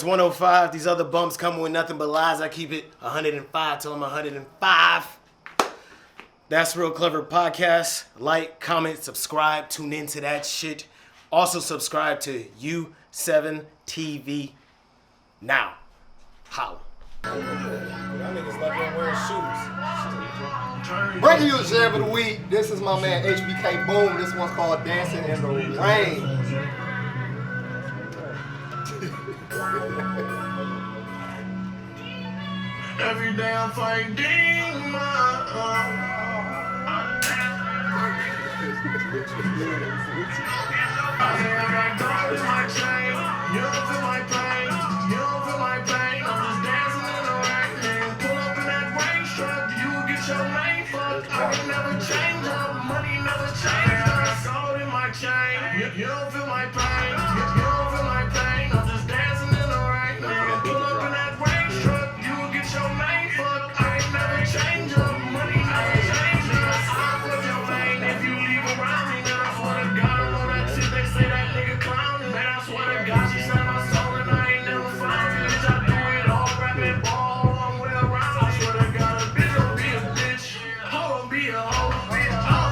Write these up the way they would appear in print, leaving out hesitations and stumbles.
it's 105. These other bumps coming with nothing but lies. I keep it 105 till I'm 105. That's Real Clever Podcast. Like, comment, subscribe, tune into that shit. Also subscribe to U7 TV now. Holla. Y'all niggas love them wearing shoes. Bringing you the jam of the week. This is my man HBK Boom. This one's called Dancing in the Rain. Every day I'm fighting my I say I got God in my chain. You don't feel my pain. You don't feel my pain. I'm just dancing in the rain. Pull up in that rain truck. You will get your name fucked. I can never change up. Money never change. I got gold in my chain. You don't feel my pain. You don't feel my pain. I'm just dancing in the rain. Pull up in that rain truck. You will get your name fucked. I can never change up. Money never change up. I'll flip your lane if you leave around me. Then I swear to God, I know that shit. They say that nigga clowning. Man, I swear to God, she said my soul and I ain't never found it. Bitch, I do it all, rapping ball, long way around. I swear to God, a bitch don't be a bitch. Hoe don't be a hoe. I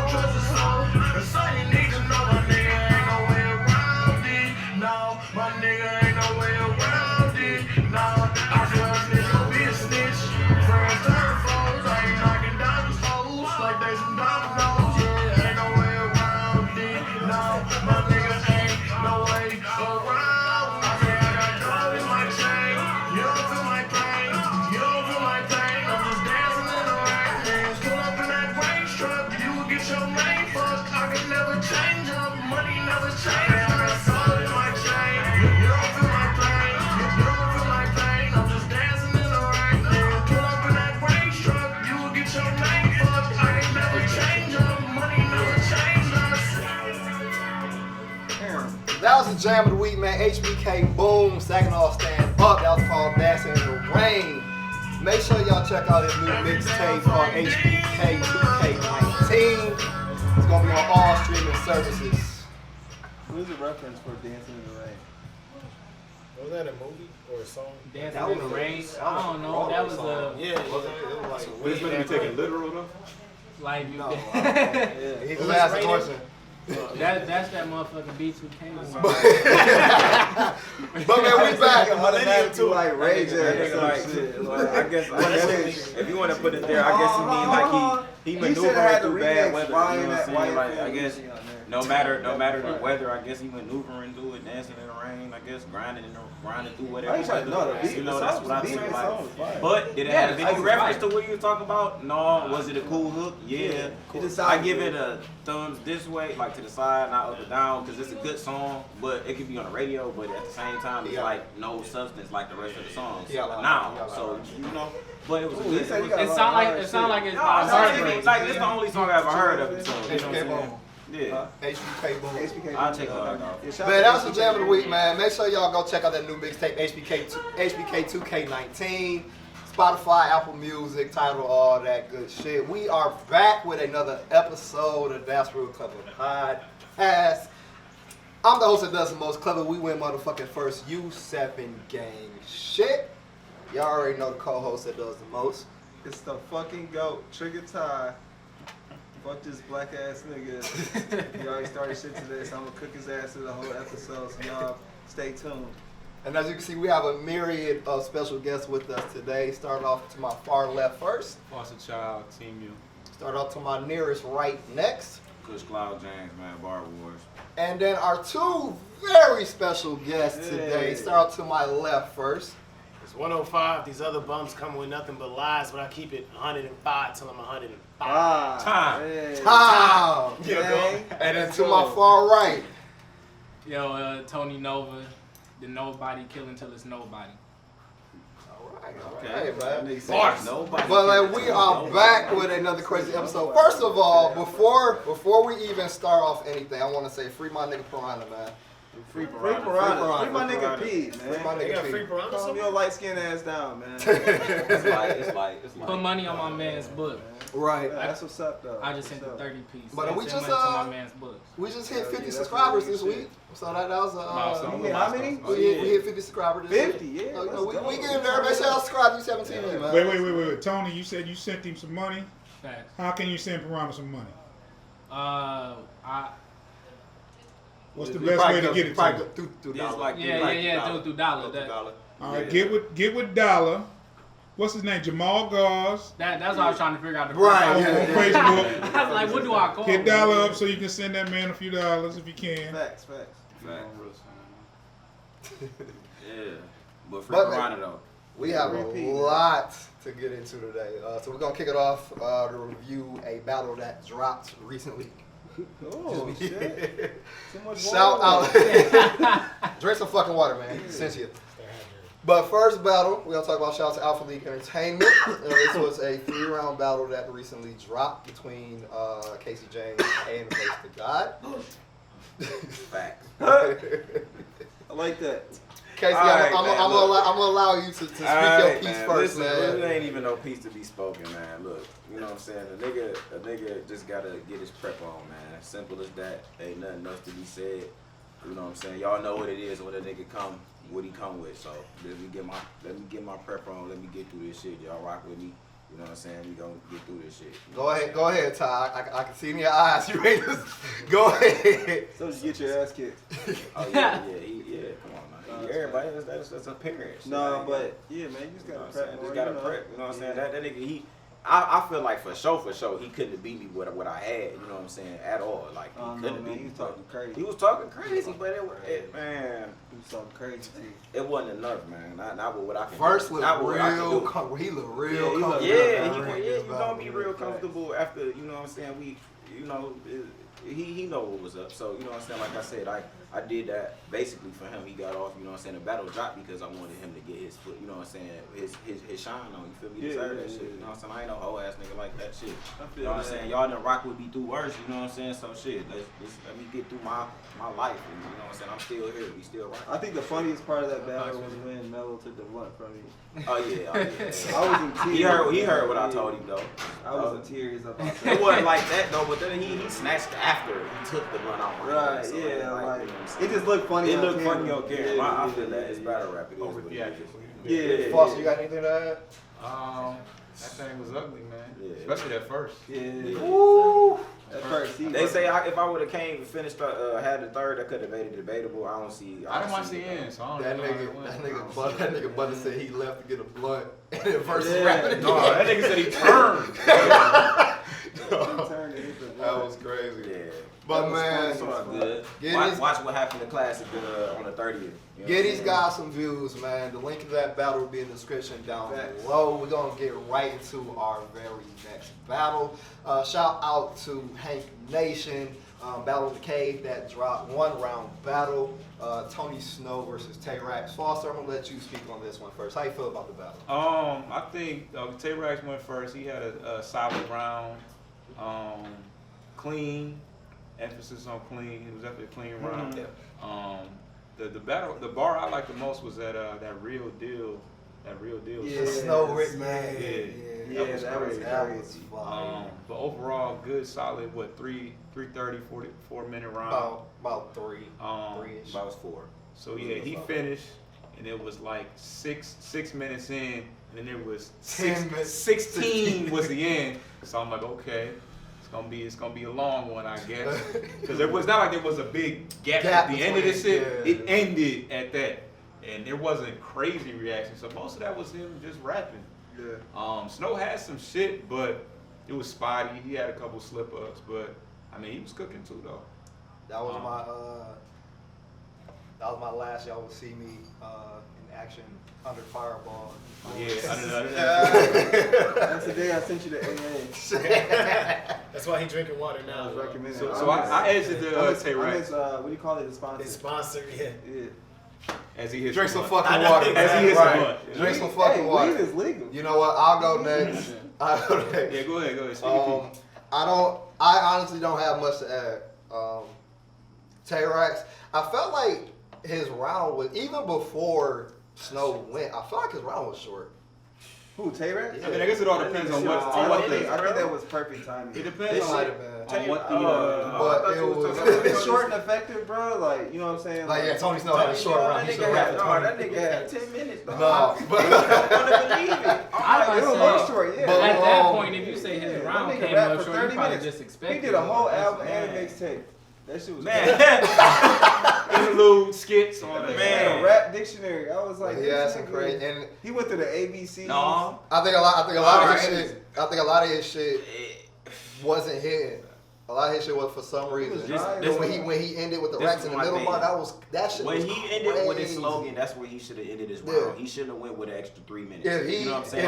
don't trust a soul. And so you need to know my nigga ain't no way around it. No, my nigga ain't no way around it. No, I swear a snitch don't be a snitch. Friends turn foes. I ain't knocking down these hoes like they some dominoes. Yeah, ain't no way around it. No, my nigga ain't no way around. I say I got gold in my chain. You don't feel my pain. You don't feel my pain. I'm just dancing in the rain. Pull up in that rain truck. You will get your name fucked. I can never change up. Money never change. I got gold in my chain. You don't feel my pain. You don't feel my pain. I'm just dancing in the rain. Pull up in that rain truck. You will get your name fucked. I can never change up. Money never change us. That was the jam of the week, man. HBK Boom, second all stand up. That was called Dancing in the Rain. Make sure y'all check out his new mixtape called HBK 2K19. It's gonna be on all streaming services. Who's a reference for Dancing in the Rain? Was that a movie or a song? Dancing in the Rain. I don't know. That was a Yeah. It was like, it's meant to be taken literal though? like you. He's the last question. That's that motherfucking B2K. But man, we back. Millennium too, like Ray J or some shit. Like, I guess if you want to put it there, I guess he mean like he maneuvering through bad weather. You know what I'm saying? Like I guess no matter the weather, I guess he maneuvering through it, dancing in the rain. I guess grinding through whatever weather. You know, that's what I think. Like, but did it have any reference to what you were talking about? No. Was it a cool hook? Yeah. I give it a thumbs this way, like to the side, not up or down, because it's a good song. But it could be on the radio, but at the same time, it's like no substance like the rest of the songs. Now, so you know. But it was a good. It sound like it's Like this the only song I ever heard of it. So you know what I'm saying? Yeah. HBK Boom. I'll check it out. Man, that was the jam of the week, man. Make sure y'all go check out that new mixtape, HBK 2K19. Spotify, Apple Music, title, all that good shit. We are back with another episode of That's Real Clever Podcast. I'm the host that does the most clever. We win motherfucking first U7 gang shit. Y'all already know the co-host that does the most. It's the fucking GOAT, Trigger Tie. Fuck this black ass nigga. He already started shit today, so I'm gonna cook his ass through the whole episode, so y'all stay tuned. And as you can see, we have a myriad of special guests with us today. Start off to my far left first. Foster Child, Team U. Start off to my nearest right next. Kush Cloud James, man, Bar Wars. And then our two very special guests today. Start off to my left first. It's 105. These other bumps coming with nothing but lies, but I keep it 105 till I'm 105. Time. Yeah. And then to my far right. Yo, Tony Nova, the nobody killing till it's nobody. Okay, man. Nobody. But we are back with another crazy episode. First of all, before we even start off anything, I want to say free my nigga Piranha, man. Free Piranha. piranha. Free my nigga P, man. Free my They nigga got P. free piranha Calm somewhere? your light skinned ass down, man. Put It's money on my man's book. Right. Yeah, that's what's up, though. I just sent the 30 piece. But we Send just, money to my man's books. We just hit 50 that's subscribers really this shit. week. So that was You hit how many? we hit 50 subscribers this 50, week. yeah. So, you know, let's go. we getting there. Make sure y'all subscribe to 17, man. Wait. Tony, you said you sent him some money. Facts. How can you send Piranha some money? What's the best way to get it to him? Through It's dollar. like Do it through dollar. All right, get with Dollar. What's his name? Jamal Gauze. That's what I was trying to figure out. Right, On yeah. Facebook. I was like, what do I call Hit him? Dollar up so you can send that man a few dollars if you can. Facts. Yeah. But free But, piranha, though. We have a Repeat. lot to get into today. So we're going to kick it off to review a battle that dropped recently. Oh, shit. Too much Shout water. out. Drink some fucking water, man. Cynthia. But first battle, we're going to talk about shout out to Alpha League Entertainment. This was a 3-round battle that recently dropped between Casey James and Face to God. Facts. I like that. Casey, Alright, I'm man, gonna allow you to speak your piece first, listen, man. It ain't even no piece to be spoken, man. Look, you know what I'm saying? A nigga just gotta get his prep on, man. Simple as that. Ain't nothing else to be said. You know what I'm saying? Y'all know what it is when a nigga come, what he come with. So let me get my prep on. Let me get through this shit. Y'all rock with me. You know what I'm saying? We gonna get through this shit. Go ahead, Ty. I can see in your eyes. You ready to go ahead. So just get your ass kicked. Oh yeah. Come on, man. Everybody, that's a parent. No, but yeah, man, you just You know gotta what I'm prep. saying? Just gotta prep. You know what I'm saying? That nigga, I feel like for sure, he couldn't have beat me with what I had. You know what I'm saying? At all. Like he couldn't beat he me. was talking crazy. He was talking crazy, but man, He was talking crazy too. it wasn't enough, man. Not with what I can. First do. looked Not with what I can real. do. He looked real. Yeah, comfortable. You gonna be real comfortable after, you know what I'm saying, he know what was up. So, you know what I'm saying, like I said, I did that basically for him. He got off, you know what I'm saying, the battle dropped because I wanted him to get his foot, you know what I'm saying, his shine on, you feel me, deserve that shit, you know what I'm saying, I ain't no hoe ass nigga like that shit, you know what I'm saying, y'all done rock with me through worse, you know what I'm saying, so shit, let me get through my life, and, you know what I'm saying, I'm still here, we still rocking. I think the funniest part of that battle was when Melo took the blunt from me. Oh yeah. I was in tears. He heard what I told him though. I was in tears about that. It wasn't like that though, but then he snatched after he took the run out. Right, So, yeah, you know what I'm it saying? just looked funny. It on looked camera. funny on camera. Yeah, I feel that it's battle rap. It is Over what it the is. Yeah. Foster, you got anything to add? That thing was ugly, man. Yeah. Especially at first. Yeah. Woo! At first, They say if I would have came and finished, had the third, I could have made it debatable. I don't see. I didn't watch the end, so I That don't know. nigga Butter said he left to get a blunt and then versus Yeah. rapping again. No, that nigga said he turned. That was crazy. Yeah. But man, It's all good. Get Watch what happened to Classic on the 30th. You know get what these I'm guys some views, man. The link to that battle will be in the description down below. We're gonna get right into our very next battle. Shout out to Hank Nation. Battle of the Cave that dropped 1-round battle. Tony Snow versus Rackz. Foster, I'm gonna let you speak on this one first. How you feel about the battle? I think Rackz went first. He had a solid round, clean, emphasis on clean. It was definitely a clean round. The bar I liked the most was that real deal. That real deal. The Snow Rick, man. Yeah, that was crazy. But overall, good, solid. 3:30, 44-minute round. About three. Three-ish. About 4. So yeah, he finished, and it was like 6 minutes in, and then it was 16 was the end. So I'm like, okay, it's gonna be a long one, I guess, because it was not like there was a big gap at the end of this shit. Yeah. It ended at that, and there wasn't crazy reaction. So most of that was him just rapping. Yeah. Snow had some shit, but it was spotty. He had a couple slip ups, but I mean, he was cooking too though. That was my last. Y'all would see me in action under Fireball. Yeah, That's the day I sent you the AA. That's why he drinking water I now. was recommending. So I edited the Rackz what do you call it? The sponsor. His sponsor, yeah. Yeah. as he hits Drink some the blunt. fucking I know water. exactly. As he hits Right. the blunt. Drink some fucking water. Weed is legal. You know what? I'll go next. I'll go next. Yeah, go ahead. Speak your piece. I honestly don't have much to add. Rackz, I felt like his round was, even before Snow went, I felt like his round was short. Who, Rackz? I mean, I guess it all depends on what. I think that was perfect timing. It depends on what the. But it was it's short and effective, bro. Like, you know what I'm saying? Like, yeah, Tony Snow had a short round. He should have that nigga had 10 minutes. No, I couldn't believe it. I was It was short, yeah. At that point, if you say his round came rapped up for short, you 30 probably minutes. just expected. He did a whole album and a mixtape. That shit was Interlude, skits, all that. Man, a rap dictionary. I was like, yeah, some crazy. And he went through the ABC. No. I think a lot of his shit wasn't hitting. A lot of his shit was for some reason. When he ended with the Rackz in the middle part, that shit was when he ended crazy. with his slogan, that's where he should have ended his round. He shouldn't have went with an extra 3 minutes. You know what I'm saying?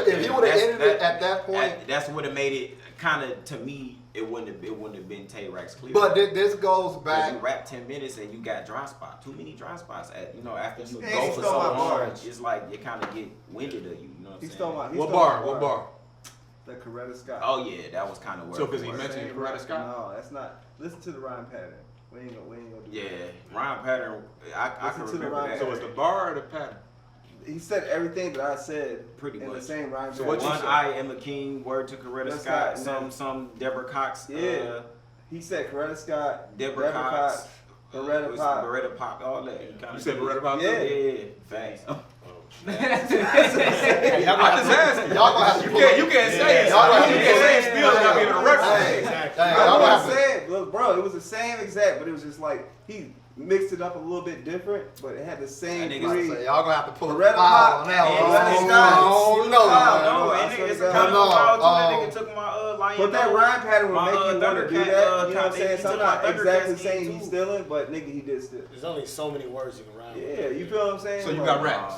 If he would have ended it at that point, that's what have made it kind of, to me, it wouldn't have been Rackz clear. But this goes back. You rap 10 minutes and you got dry spot. Too many dry spots. After you Yeah, go he for stole so my long, bars. it's like you kind of get winded of you. You know what I'm saying? What bar? The Coretta Scott. Oh yeah, that was kind of So because he mentioned Coretta Scott? No, that's not. Listen to the rhyme pattern. We ain't gonna do Yeah, that. rhyme pattern. I can Listen to the remember rhyme that. So it's the bar or the pattern? He said everything that I said Pretty in much. the same rhyme So pattern. what you One said? I am a king. Word to Coretta That's Scott. not- Some Deborah Cox. Yeah. He said Coretta Scott, Deborah Cox. Beretta Pop. Beretta Pop. All that. You said Beretta Pop? Yeah. Yeah. Facts. I just asked. Y'all gonna have to You can't say it. You can't say it still and not be able to reference. y'all gonna have to. said, look, bro, it was the same exact, but it was just like he mixed it up a little bit different, but it had the same That nigga three. So y'all gonna have to pull a Beretta file Pop on that and one. Beretta Oh, Scott. no, No, I and swear it's to a God. kind of foul too. That No, nigga took my lion. But that rhyme pattern would My, make you want to Thundercat, do that. You know what I'm Kanye, saying? he So I'm took not my exactly Thundercat saying scheme, he's too. stealing, but nigga, he did steal. There's only so many words you can rhyme. Yeah, you feel what I'm saying? So you Like, got Rackz.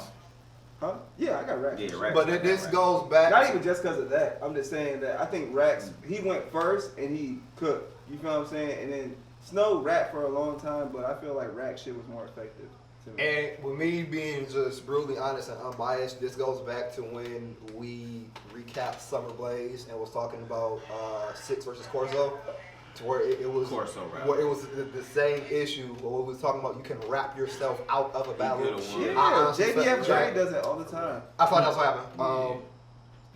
Huh? Yeah, I got Rackz. Yeah, Rackz. but this goes back. Not even just because of that. I'm just saying that I think Rackz, he went first and he cooked. You feel what I'm saying? And then Snow rapped for a long time, but I feel like Rackz shit was more effective to me. And with me being just brutally honest and unbiased, this goes back to when we recapped Summer Blaze and was talking about Six versus Corso, to where it was Corso rap. where it was the same issue. Where we was talking about you can rap yourself out of a battle. could've won. Yeah, I honestly JBF felt Dre that. does it all the time. I thought that's what happened.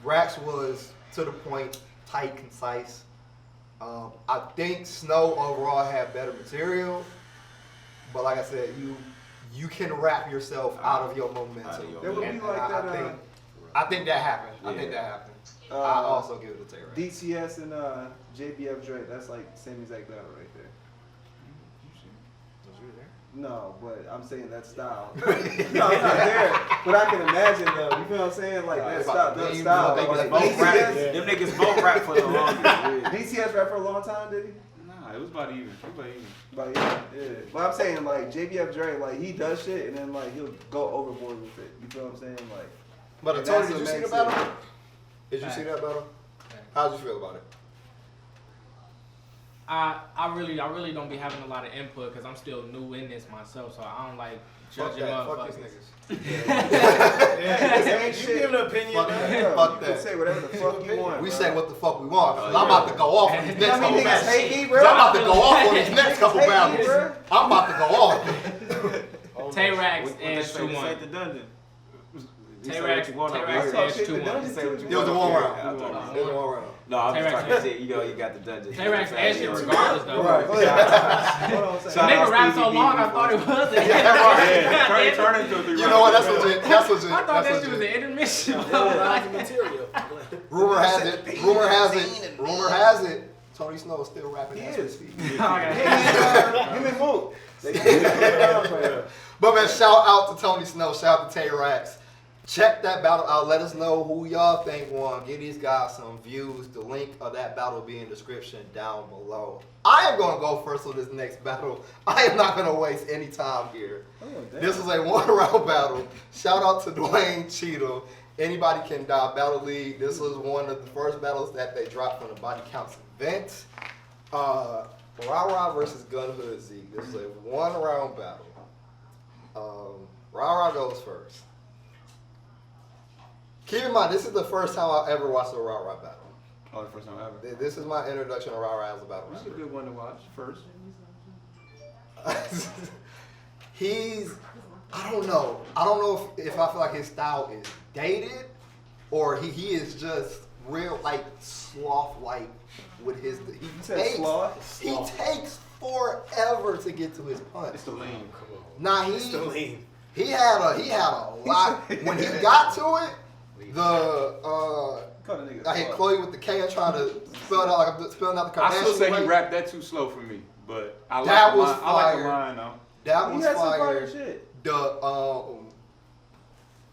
Rackz was to the point, tight, concise. I think Snow overall had better material, but like I said, you can rap yourself out of your momentum. There would be And like that. I think that happened. I Yeah. think that happened. I also give it to Tay-Rackz. DCS and JBF Dre, that's like same exact battle right there. No, but I'm saying that style. No, I'm not there. But I can imagine though. You feel what I'm saying? Like that style. That style. Like Both rap. DCS, Them niggas both rap for the longest. DCS rap for a long time, did he? Nah, it was about even. But yeah. But I'm saying like JBF Dre, like he does shit and then like he'll go overboard with it. You feel what I'm saying? Like. But and Tony, that's did you what see the makes battle? it- Did you see that battle? How'd you feel about it? I really don't be having a lot of input because I'm still new in this myself, so I don't like judging Fuck motherfuckers. these niggas. Same You shit. give an opinion, Fuck man. that. You Fuck can that. say whatever the fuck you want. We bro. say what the fuck we want. Oh, I'm yeah. about to go off on these You next know how couple many niggas battles. hate me, I'm bro? about to go off on these next couple Hate me, battles. bro. I'm about to go off. Tay-Rackz What they edge say, this 2-1. ain't the dungeon. Tay-Rackz edge 2-1. It was a one round. I thought- It was a one round. No, I'm just Tay-Rackz trying to say, you got the dungeon. Tay-Rackz edge it regardless though. Right. Hold on a second. The nigga rapped so long, I thought it was an Yeah, turn into a 3 You know what? That's legit. That's legit. I thought that That's shit was an legit. intermission. Rhyme material. Rumor has it. Tony Snow is still rapping. He as we is. speak. Him and Mook. But man, shout out to Tony Snow. Shout out to Tay-Rackz. Check that battle out. Let us know who y'all think won. Give these guys some views. The link of that battle will be in the description down below. I am going to go first on this next battle. I am not going to waste any time here. This is a one-round battle. Shout out to Dwayne Cheadle. Anybody Can Die Battle League. This was one of the first battles that they dropped from the Body Counts event. Rara versus GunHood Zeke. This is a one-round battle. Rara goes first. Keep in mind, this is the first time I've ever watched a Rara battle. Oh, the first time ever. This is my introduction to Rara as a battle This is a rapper. good one to watch first. I don't know. I don't know if I feel like his style is dated or he is just real like sloth like with his. He takes forever to get to his punch. It's the lean. Come on. Nah, It's the lean. he had a lot when he got to it. I hit Chloe with the K and trying to spell it out like I'm spelling out the Kardashian. I still say way. he rapped that too slow for me, but I like That the was line. I like the fire. line though. That He was had some fire. fire shit.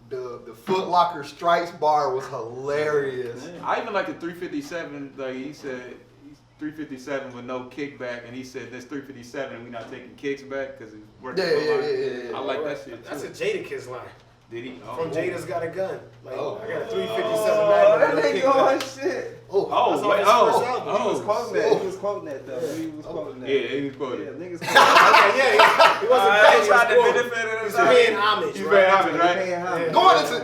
The Foot Locker Strikes bar was hilarious. I even like the 357. Like he said, he's 357 with no kickback, and he said this 357 and we not taking kicks back because he's working. Yeah. I like that shit. That's a too. Jadakiss line. Did he? Oh. From Jada's Got a Gun. Like, Oh. I got a 357 Oh, that Magnum. nigga on shit. Oh, That's wait, off his first album. He was oh. quoting that. He was quoting that though. He was quoting that. Yeah, he was quoted. Yeah, niggas. Okay, yeah. He wasn't They paying tried to his benefit of He's himself. paying homage, He's right? very happy, right? Paying homage.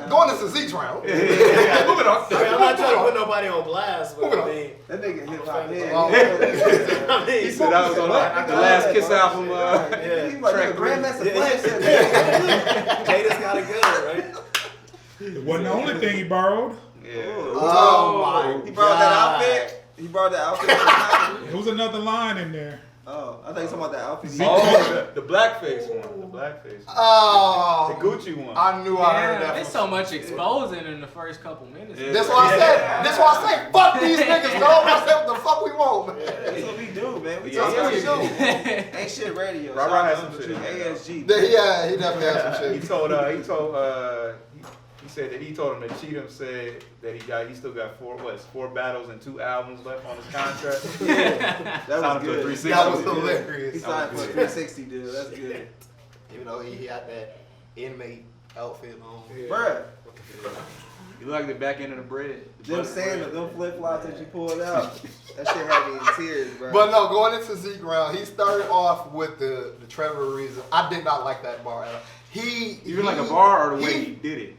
going into Zeke's round. Moving on. I mean, I'm not trying to put nobody on blast, but I mean, That nigga hip hop head. Oh. I mean, He said that was on the last Kiss album. yeah. He like Track Grandmaster Yeah. Flash said that. Jada's Got a Gun, right? It wasn't the only thing he borrowed. Yeah. Oh my He borrowed that God. outfit. He borrowed that outfit. There was another line in there. Oh, I thought you were talking about that outfit. Oh, the blackface one. The blackface one. Oh, The Gucci one. I knew I heard Damn, that. there's from- so much exposing in the first couple minutes. Yeah. That's why I said. That's why I say. Fuck these niggas, dog. I said what the fuck we want, man. That's what we do, man. We Yeah, talk That's about what we shit. do. Ain't shit radio. Rara Shout had out some to shit in there, ASG. Yeah, he definitely had some He shit. told he said that he told him that Cheatham said that he still got four battles and 2 albums left on his contract. That was Signed him to a good. 360. That was He hilarious. signed for a 360 deal. That's good. Even though he had that inmate outfit on. Bruh, You look like the back end of the bread. The them butter sandals, bread. them flip flops that you pulled out, that shit had me in tears, bro. But no, going into Zeke round, he started off with the Trevor reason. I did not like that bar at all. You like a bar or the way he did it?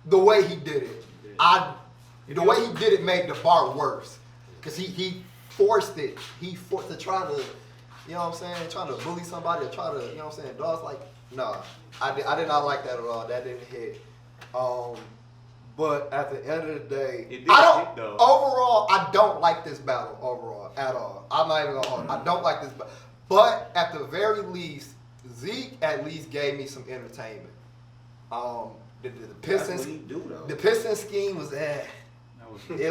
The way he did it. The way he did it made the bar worse. Cause he forced it. He forced to try to, you know what I'm saying, trying to bully somebody or try to, you know what I'm saying, dogs like, nah. I did not like that at all. That didn't hit. But at the end of the day, It did I hit, though. overall, I don't like this battle overall at all. I'm not even gonna hold it. I don't like this battle. But at the very least, Zeke at least gave me some entertainment. The That's Pistons, what he do, though. the Piston scheme was it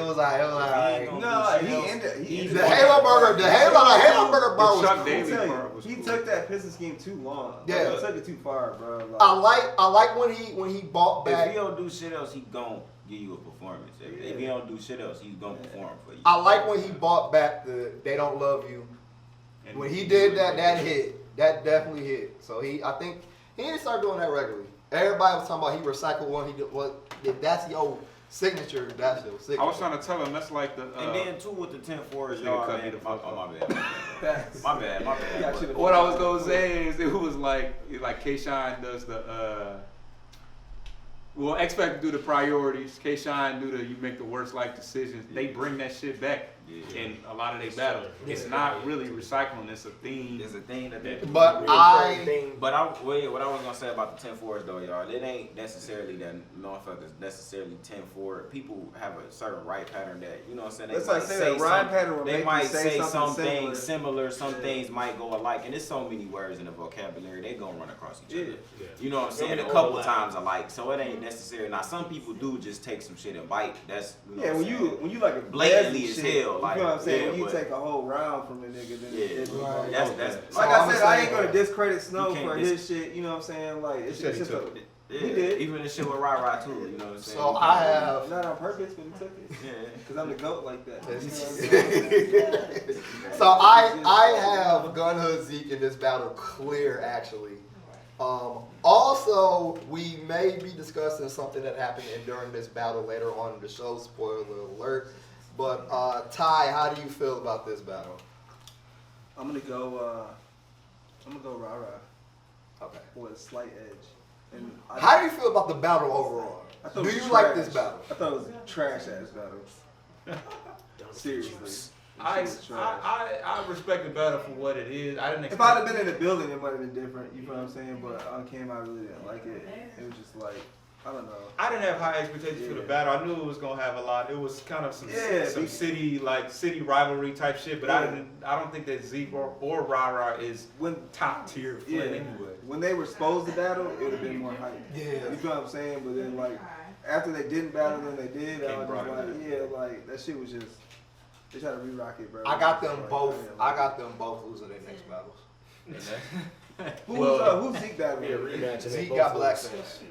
was like No, he ended. the Halo Burger bar The Chuck was Daly Tell part you, was he cool. took that Pistons scheme too long. Yeah. He took it too far, bro. Like, I like when he bought If back. he don't do shit else, he gon' give you a performance. If he don't do shit else, he's gonna perform for you. I like when he bought back the They Don't Love You. And When he did that, that hit. That definitely hit. So I think he need to start doing that regularly. Everybody was talking about he recycled one. He did what? If that's your signature, that's your signature. I was trying to tell him that's like the. And then too with the 10-4 Nigga yard, cut me man. the fuck Oh, off. my bad. My bad. My bad. What I was gonna say is it was like K-Shine does the well, X Factor do the priorities, K-Shine do the you make the worst life decisions. They bring that shit back in a lot of their battles. It's not really recycling, it's a theme. It's a thing that they But But what I was gonna say about the 10-4s though, y'all, it ain't necessarily that motherfuckers necessarily 10-4. People have a certain right pattern that, you know what I'm saying? They That's like might saying say that rhyme some- pattern will They make you might say say something some similar. things similar, some things might go alike, and there's so many words in the vocabulary, they gonna run across each other. You know what I'm saying? A couple times alike, so it ain't necessary. Now some people do just take some shit and bite. That's you know yeah, what I'm saying? when you like a Blatantly blasting as shit, hell, like, you know what I'm saying? yeah, when you but- take a whole round from the nigga, then Yeah, it's Right. that's like So I said, I ain't saying- gonna discredit Snow You can't for his shit. You know what I'm saying? Like it's said he just took a, it. yeah. He did. Even the shit with Rara too. You know what I'm saying? So I have. not on purpose, but he took it. Yeah. Cause I'm the goat like that. You know what I'm saying? So I have GunHood Zeke in this battle clear actually. Also, we may be discussing something that happened during this battle later on in the show. Spoiler alert. But Ty, how do you feel about this battle? I'm gonna go Rara Okay. with a slight edge. And How do you feel about the battle overall? I thought Do it was you like trash. this battle? I thought it was a trash ass battle. Seriously. I respect the battle for what it is. I didn't If expect. I'd have been in the building, it might have been different. You know what I'm saying? But on cam, I really didn't like it. It was just like, I don't know. I didn't have high expectations for the battle. I knew it was gonna have a lot. It was kind of some city rivalry type shit. But I don't think that Zeke or Rara is top tier anyway. When they were supposed to battle, it would have been more hype. Yeah. You know what I'm saying? But then like after they didn't battle, then they did. I was just like, that shit was just. They try to re-rock it, bro. I got them both. I got them both losing their next battles. Who's Zeke battling? Zeke got Blackface.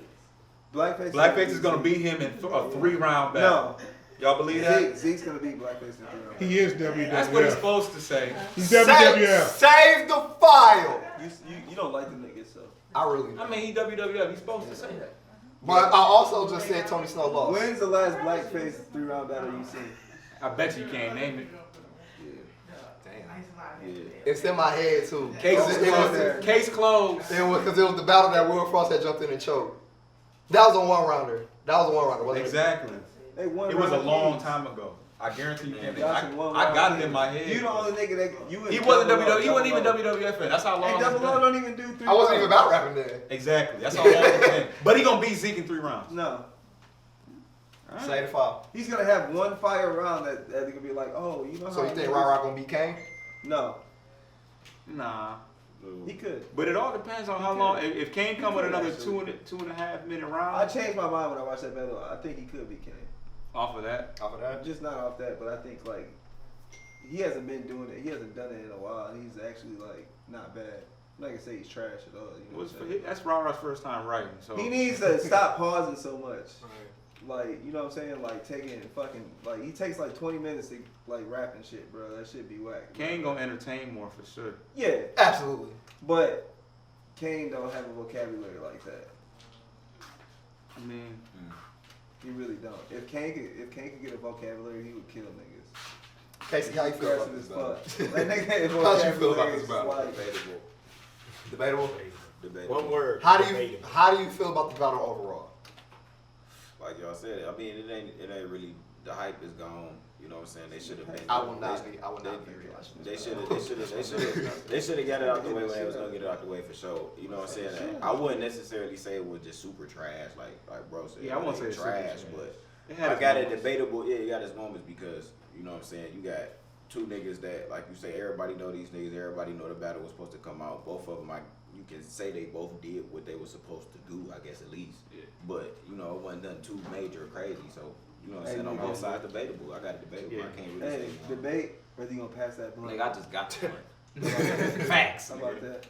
Blackface is gonna beat him in a 3-round battle. No. Y'all believe that? Zeke's gonna beat Blackface in 3 rounds. He is WWF. That's what he's supposed to say. He's WWF. Save the file. You don't like the nigga, so. I really do. I mean, he WWF. He's supposed to say that. But I also just said Tony Snow lost. When's the last Blackface 3-round battle you seen? I bet you can't name it. It's in my head too. Case closed. It was because it was the battle that Will Frost had jumped in and choked. That was a 1-rounder. Wasn't Exactly. They won. It was a long time ago. I guarantee you can't. I got it in my head. You the only nigga that he wasn't WWF. He wasn't even WWF. That's how long. Hey, Double O don't even do 3 rounds. I wasn't even about rapping then. Exactly. That's how long it's been. But he gonna beat Zeke in 3 rounds. No. Right. Say the file. He's gonna have one fire round that they're gonna be like, oh, you know. So you think Rara gonna beat Kane? No. Nah. He could. But it all depends on how long. If Kane come with another 2.5 minute round. I changed my mind when I watched that battle. I think he could beat Kane. Off of that? Just not off that, but I think like he hasn't been doing it. He hasn't done it in a while. He's actually like not bad. I'm not gonna say he's trash at all. You know that's Rara's first time writing. So he needs to stop pausing so much. Like, you know what I'm saying? Like taking fucking like he takes like 20 minutes to like rap and shit, bro. That shit be whack. Kane gonna entertain more for sure. Yeah, absolutely. But Kane don't have a vocabulary like that. I mean. He really don't. If Kane could get a vocabulary, he would kill niggas. Casey, how you feel about this battle? That nigga, how you feel about this battle? Like, Debatable. One word. How do you feel about the battle overall? Like y'all said, I mean, it ain't really, the hype is gone. You know what I'm saying? They should have been. I will not be They should have got it out the way when they was gonna get it out the way for sure. You know what I'm saying? I wouldn't necessarily say it was just super trash, like bro said. Yeah, I won't say trash, but I got it debatable. Yeah, you got his moments because you know what I'm saying. You got 2 niggas that, like you say, everybody know these niggas. Everybody know the battle was supposed to come out. Both of them, you can say they both did what they were supposed to do. I guess at least. Yeah. But you know, it wasn't nothing too major or crazy. So. You know what I'm saying? On both sides, debatable. I got it debatable. Yeah. I can't really say. Debate whether you gonna pass that blunt. Like I just got to one. Facts. How about that?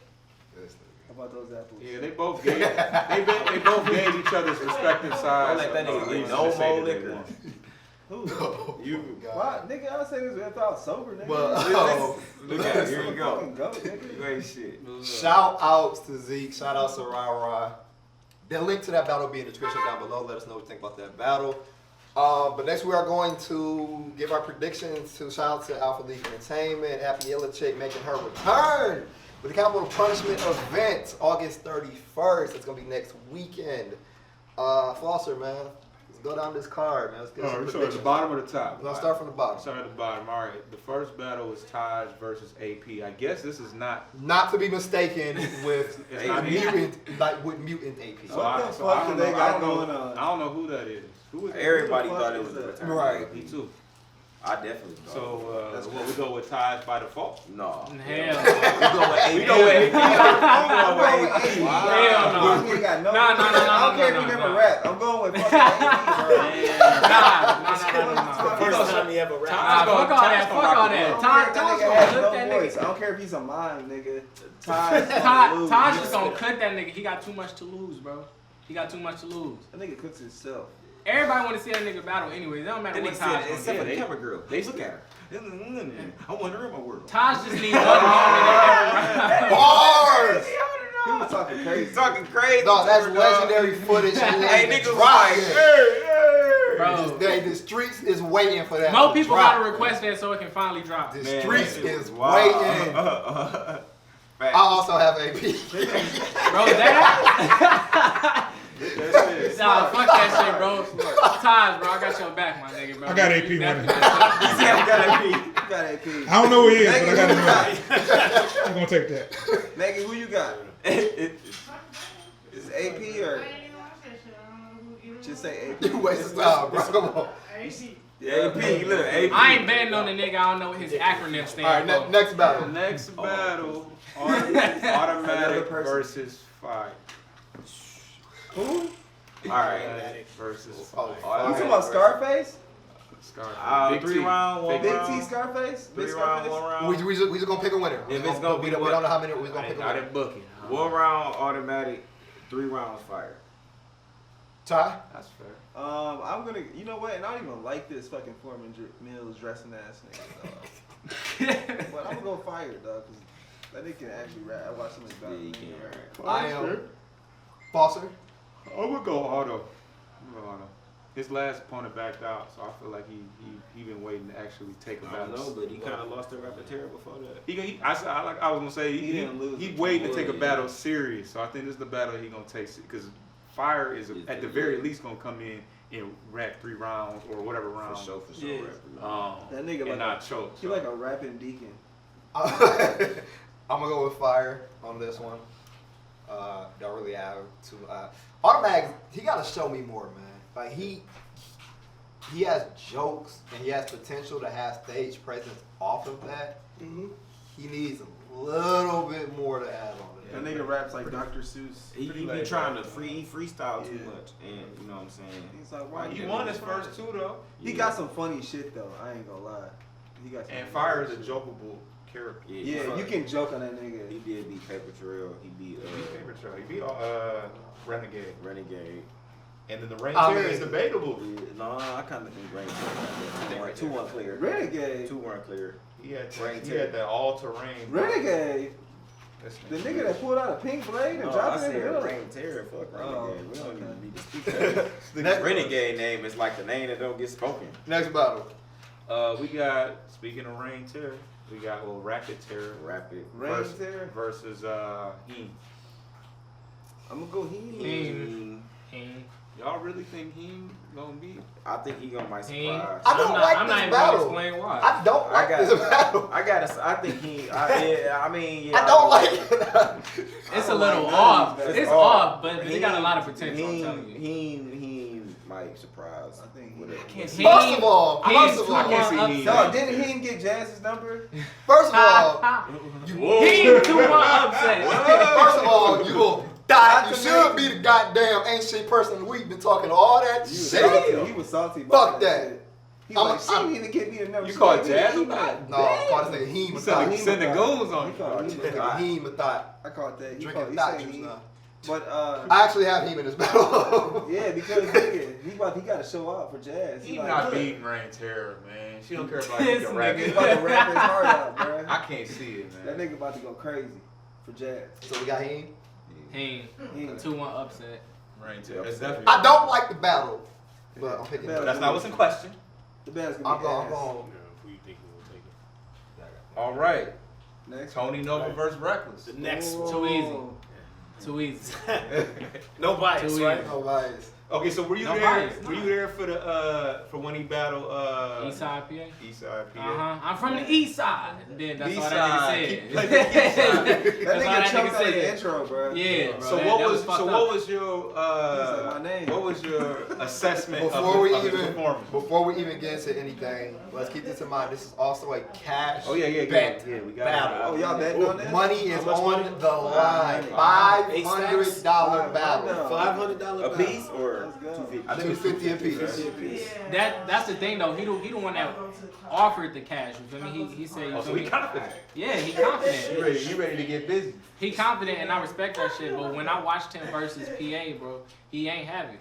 How about those apples? Yeah, they both gave each other's respective sides. Like that nigga leave no more liquor. Who? You. Why, nigga? I say this without sober, nigga. Well, look at it. Here you go. You ain't shit. Shout outs to Zeke. Shout outs to Rara. The link to that battle will be in the description down below. Let us know what you think about that battle. But next we are going to give our predictions to shout out to Alpha League Entertainment, Happy Yellow Chick making her return with the Capital Punishment event August 31st. It's gonna be next weekend. Foster, man, let's go down this card, man. Let's get some so at the bottom or the top? We're gonna start from the bottom. Start at the bottom. All right. The first battle is Taj versus AP. I guess this is not to be mistaken with mutant AP. So I don't know who that is. Everybody thought it was the return. Right. Me too. I definitely thought. So what, we go with Taj by default? No. Hell. We go with AP. Hell no. He ain't got no. Nah. I don't care if he never rap. I'm going with fucking AP, bro. Nah. First time he ever rapped. Fuck all that. Taj gonna cook that nigga. I don't care if he's a mime, nigga. Taj is gonna cut that nigga. He got too much to lose, bro. He got too much to lose. That nigga cooks himself. Everybody want to see that nigga battle anyway. It don't matter what Taj gonna except for do. the camera girl. They look at her. I want her in my world. Taj just needs one moment in every round. Bars! He was talking crazy. Talking crazy. No, that's legendary footage. Hey, niggas like, Bro. The streets is waiting for that. More people gotta request that so it can finally drop. The streets is waiting. I also have AP. Bro, that. Nah, fuck that shit, bro. Taj, bro, I got your back, my nigga, bro. I got AP winning. I got AP. got, AP? I don't know who he is, but I got to know. I'm going to take that. Maggie, who you got? Is AP or just say AP? You wasted time, bro. Come on. Yeah, AP, look, AP. I ain't betting on the nigga. I don't know what his acronym stands All right, for. next battle. Next battle, automatic versus fire. Who? Automatic versus fire. You talking about Scarface? Scarface. Three round, one Big round. T Scarface? Big Three round, Scarface? one round. We just gonna pick a winner. If it's gonna be we don't know how many. We're gonna pick a I winner. didn't book it. One round automatic, 3 rounds fire. Ty. That's fair. I'm gonna, you know what? And I don't even like this fucking Foreman Mills dressing ass nigga, dog. But I'm gonna go fire, dog, cause that nigga can actually rap. I watched him in battle. Yeah, he can rap. I am. Foster. I'm gonna go auto. His last opponent backed out, so I feel like he been waiting to actually take a I battle. don't know, but he kind of lost to Rapatera before that. I was gonna say He didn't lose. he waiting to take a Yeah. battle serious, so I think this is the battle he gonna take because Fire is at the very least gonna come in and rap 3 rounds or whatever For round. sure. Yeah. That nigga and like not choke. He like a rapping deacon. I'm gonna go with fire on this one. Don't really have to. Automatic. He gotta show me more, man. Like he has jokes and he has potential to have stage presence off of that. He needs a little bit more to add on to That that. nigga raps like Dr. Seuss. He be trying to freestyle too much, and you know what I'm saying. He's like, why He you won doing his this? first 2 though. He got some funny shit though. I ain't gonna lie. He got some And funny Fire is a shit. jokeable character. Yeah, you can joke on that nigga. He did beat Paper Trail. He beat He beat Renegade. Renegade. And then the Rain I Terror mean- is debatable. No, I kind of think Renegade. 2 weren't clear. Renegade. 2 weren't clear. He had Rain he Terror. had that all-terrain. Renegade. The nigga that pulled out a pink blade and No, I dropped it in the said middle. Rain Terror. Fuck Renegade. Oh, We don't okay. even need to speak that. Next- Renegade name is like the name that don't get spoken. Next battle. We got, speaking of Rain Terror, we got Rapid Terror. Rapid. Rain Terror. Versus Heem. I'm gonna go Heem. Heem. Y'all really think Heem gonna beat? I think he gonna might Heem. surprise. I don't like I'm this not even battle. gonna explain why. I don't like this battle. I think he. I mean, yeah. I don't like it. It's I a don't little like off. none of It's this. off, but he got a lot of potential. I'm He telling you. might surprise. I think with it. First of all, He's first of all, I can't see Heem. Dog, didn't Heem get Jazz's number? first of all, He 2-1 upset. first of all, you will die. You should be the goddamn ain't shit person of the week. Been talking all that shit. He was salty about Fuck that. shit. He was like, she need to give me the number. You She called gave me the Jazz? email. No, I called this nigga Heem. You send Heem the a goons thought. on He called This Heem a nigga thought. Heem a thought. I called that. He Drinking called, he thought said juice Heem. now. But I actually have Heem in this battle. yeah, because nigga, he got to show out for Jazz. He like, not look, beating Rain Terror, man. She don't care about This he can rap. He nigga. about to rap his heart out, bro. I can't see it, That man. nigga about to go crazy for Jazz. So we got Heem. Heem. Heem. 2-1 upset. Rain Terror. That's definitely. I don't like the battle, but I'm picking. Battle. That's not what's in question. The band's I'm gonna be going. ass. I'm going. All right. Next. Tony Nova versus Reckless. The next one. Too easy. Too easy. No bias, Too right? easy. No bias. Okay, so were you No there? bias, Were no. you there for the for when he battled Eastside PA. Eastside PA? Uh-huh. I'm from the east side. Then that's all East that side. nigga Keep said. playing the east side. That That's all nigga that choked nigga on his said. intro, bro. Yeah, bro. So that what fucked was your He's like, my name. what was your assessment Before we of his even performance? before we even get into anything, let's keep this in mind. This is also a cash Oh yeah, bet we got battle. Oh, y'all betting on this? Money is How much on money? the line. Eight $500 battle. $500 A piece or Let's go. 250? I think it's 50 apiece. That's the thing though. He the one that offered the cash. You feel me? He said. You Oh, feel so he me? confident. Yeah, he confident. You ready to get busy? He confident, and I respect that shit. But when I watched him versus PA, bro, he ain't have it.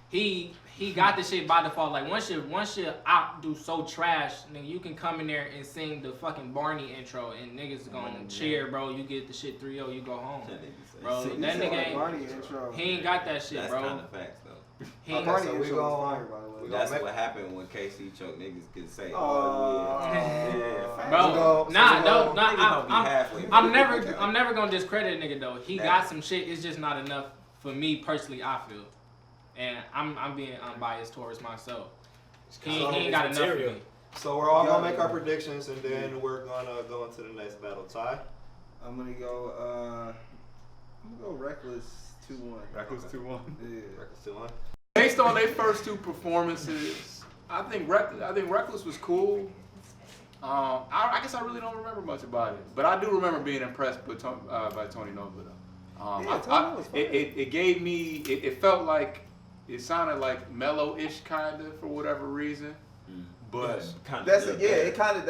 He got the shit by default. Like once your op do so trash, nigga, you can come in there and sing the fucking Barney intro, and niggas gonna cheer, bro. You get the shit 3-0, you go home, bro. He That said nigga like ain't. Barney intro. He ain't got that shit, That's bro. kind of facts though. He ain't Barney so we intro was gon- fire, by the way. That's make- what happened when KC choked. Niggas could say, Oh. "Oh yeah, facts. Bro, So nah, we no, gon- nah. Niggas don't be halfway. I'm never gonna discredit a nigga though. He got some shit. It's just not enough for me personally. I feel, and I'm being unbiased towards myself. He ain't got enough for me. So we're all gonna make our predictions, and then we're gonna go into the next battle. Ty? I'm gonna go Reckless 2-1. Reckless 2-1. Yeah. Reckless 2-1. Based on their first two performances, I think Reckless was cool. I guess I really don't remember much about it, but I do remember being impressed by Tony Nova though. It gave me. It felt like it sounded like mellow-ish kind of for whatever reason. But That's what it kind of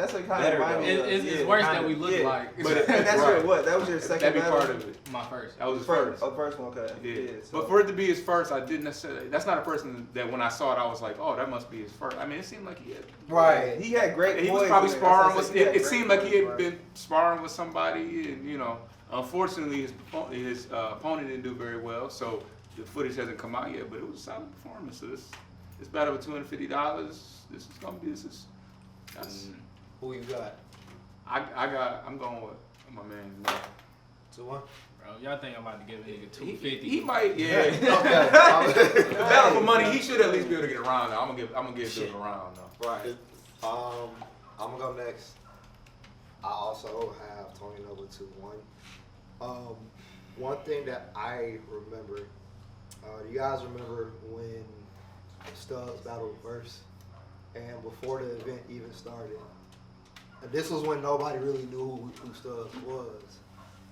reminded me of. It's worse than we look like. But that's right. What? That was your second that'd be battle? part of it. My first. That was his first. Oh, first one, okay. Yeah. So. But for it to be his first, I didn't necessarily. That's not a person that when I saw it, I was like, oh, that must be his first. I mean, it seemed like he had. Right. He had great. He was probably sparring with. It seemed like he had been sparring with somebody, and unfortunately, his opponent didn't do very well, so the footage hasn't come out yet. But it was a solid performance. So this battle with $250. This is. Who you got? I'm going with my man. 2-1. Bro, y'all think I'm about to give a nigga 250? He might, yeah. Okay. Battle for money. He should at least be able to get around. Though. I'm gonna give Bill a round though. Right. I'm gonna go next. I also have Tony Nova 2-1. One thing that I remember, do you guys remember when Stubbs battled Verse? And before the event even started, and this was when nobody really knew who Stubbs was.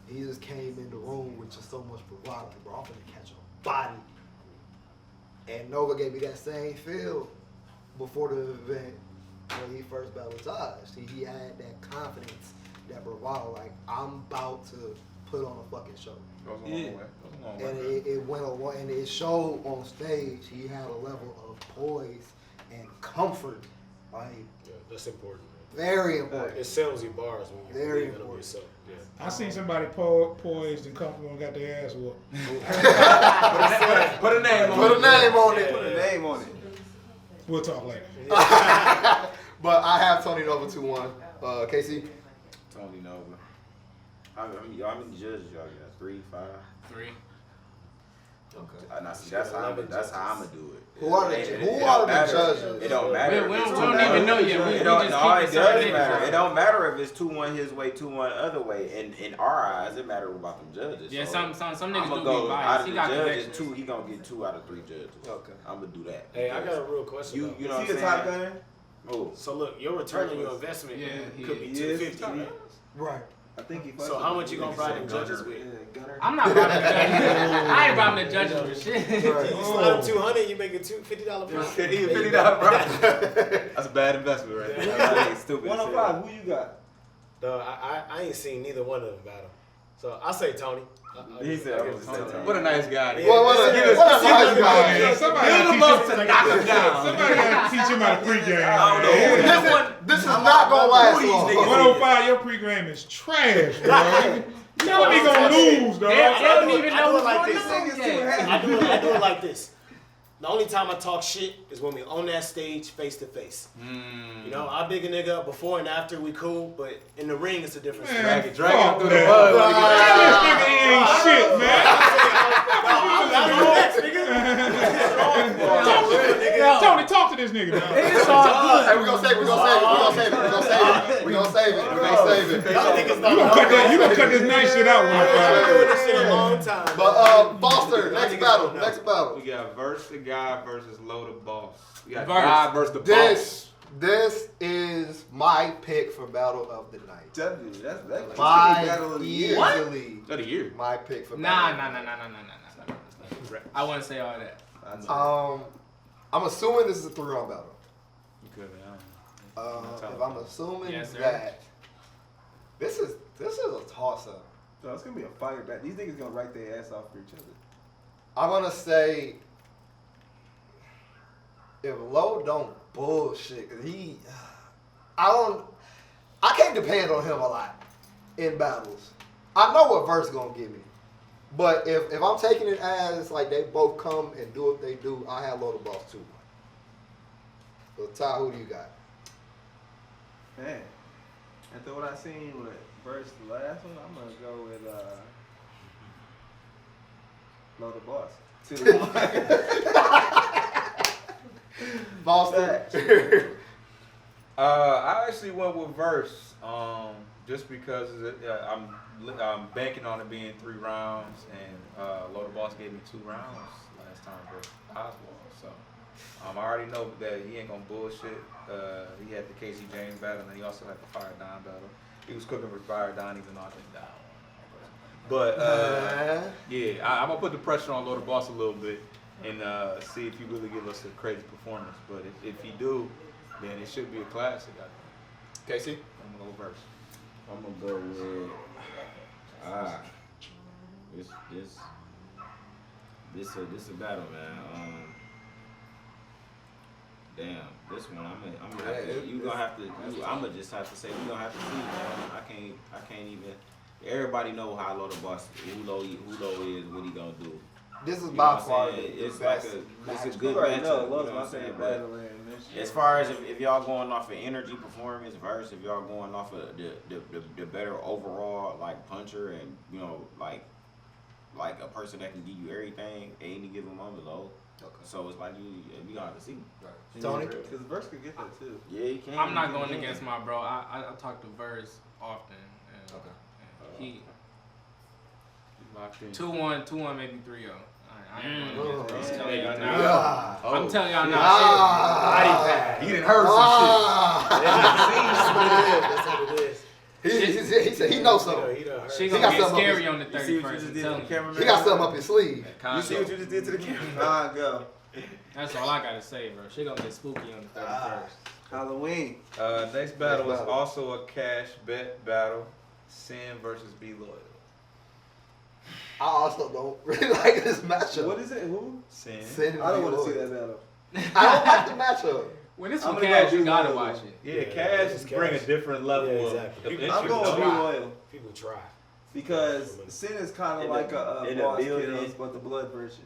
He just came in the room with just so much bravado. Like, bro, I'm gonna catch a body. And Nova gave me that same feel before the event when he first battled Taj. He had that confidence, that bravado. Like, I'm about to put on a fucking show. Goes a long way. And it went along, and it showed on stage. He had a level of poise and comfort, like that's important. Very important. It sells you bars when you're very believing important. yourself. Yeah. I seen somebody poised and comfortable and got their ass whooped. Put a name on it. Put a name on it. Put a name on it. We'll talk later. But I have Tony Nova 2-1. Casey? Tony Nova. How many judges y'all got? 3, 5? 3. Okay. That's how I'm gonna do it. Who are the judges? It don't matter. We don't even know yet. It don't matter. It don't matter if it's 2-1 his way, 2-1 other way. In our eyes, it matters about them judges. Yeah, so some niggas I'm do gonna go be out biased. of He the got judges. connections. He gonna get 2 out of 3 judges. Okay. I'm gonna do that. Hey, I got a real question. You know what I'm Is he a saying? top gunner? Oh, So look, your return on your investment could be $250. Right. I think he. So how much you gonna bribe them judges with? I'm not bribing the judges. I ain't bribing the judges with shit. You slide them 200, you make a $50 profit. $50 profit. That's a bad investment right there. that's stupid. 105. Who you got? No, I ain't seen neither one of them battle. So I say Tony. He said, What a nice guy. Somebody gotta teach him how to pregame. This is not gonna last long. 105, your pregame is trash, bro. Y'all be gonna lose, dog. They don't even know what's like going this. on yet. I do it like this. The only time I talk shit is when we on that stage face to face. You know, I big a nigga up before and after, we cool, but in the ring it's a different story. Man, Drag him through the fuck mud. that. This nigga ain't shit, man. Tony, talk to this nigga, dog. Hey, we're gonna save it. You gonna cut this nice shit out, I've been one. doing this shit a long time. But Foster, next battle. We got Verse the Guy versus Load the Boss. We got Verse. Guy versus the Boss. This is my pick for battle of the night. That's My battle of the year. easily Of the year. my pick for Nah. battle. of the night. I wouldn't say all that. I'm assuming this is a 3-round battle. You could, If I'm assuming Yes, sir. that this is a toss-up. So it's gonna be a fire back. These niggas gonna write their ass off for each other. I'm gonna say if Low don't bullshit, cause I can't depend on him a lot in battles. I know what Verse gonna give me, but if I'm taking it as like they both come and do what they do, I have Low the Boss 2-1. So Ty, who do you got? Man, after what I seen with Verse the last one, I'm gonna go with Load the Boss. 2-1. Foster. I actually went with verse, just because I'm banking on it being 3 rounds, and Loader Boss gave me 2 rounds last time versus Oswald. So I already know that he ain't gonna bullshit. He had the Casey James battle, and then he also had the Fire Don battle. He was cooking with Fire Don, even though I think that one. But yeah, I'm gonna put the pressure on Loader Boss a little bit and see if he really give us a crazy performance. But if he do, then it should be a classic, I think. Casey? I'm gonna go verse. I'm gonna go with this a battle, man. Damn, this one I'm gonna just have to say we gonna have to see, man. I can't even. Everybody know how low the boss, who low is, what he gonna do. This is by far it's like it's a good matchup. You know what I'm saying? But as far as if y'all going off of energy performance versus if y'all going off of the better overall like puncher and you know like a person that can give you everything at any given moment though. Okay. So it's like you gonna have to see. Right. Tony, because Verse could get that too. Yeah, he can. I'm not going against my bro. I talk to Verse often. And, okay. He 2-1, maybe 3-0. I ain't going against Verse. I'm telling y'all now. He done heard some shit. That's what it is. He said he knows something. She gonna get scary on the 31st. He got something up his sleeve. You see what you just did to the camera? Go. That's all I gotta say, bro. She gonna get spooky on the 31st. Halloween. Next battle is also a cash bet battle. Sin versus Be Loyal. I also don't really like this matchup. What is it? Who? Sin. I don't want to see that battle. I don't like the matchup. When it's from Cash, you gotta watch it. Yeah, Cash bring a different level exactly. I'm going Be Loyal. People try. Because Sin is kind of like a Boss Kills, but the blood version.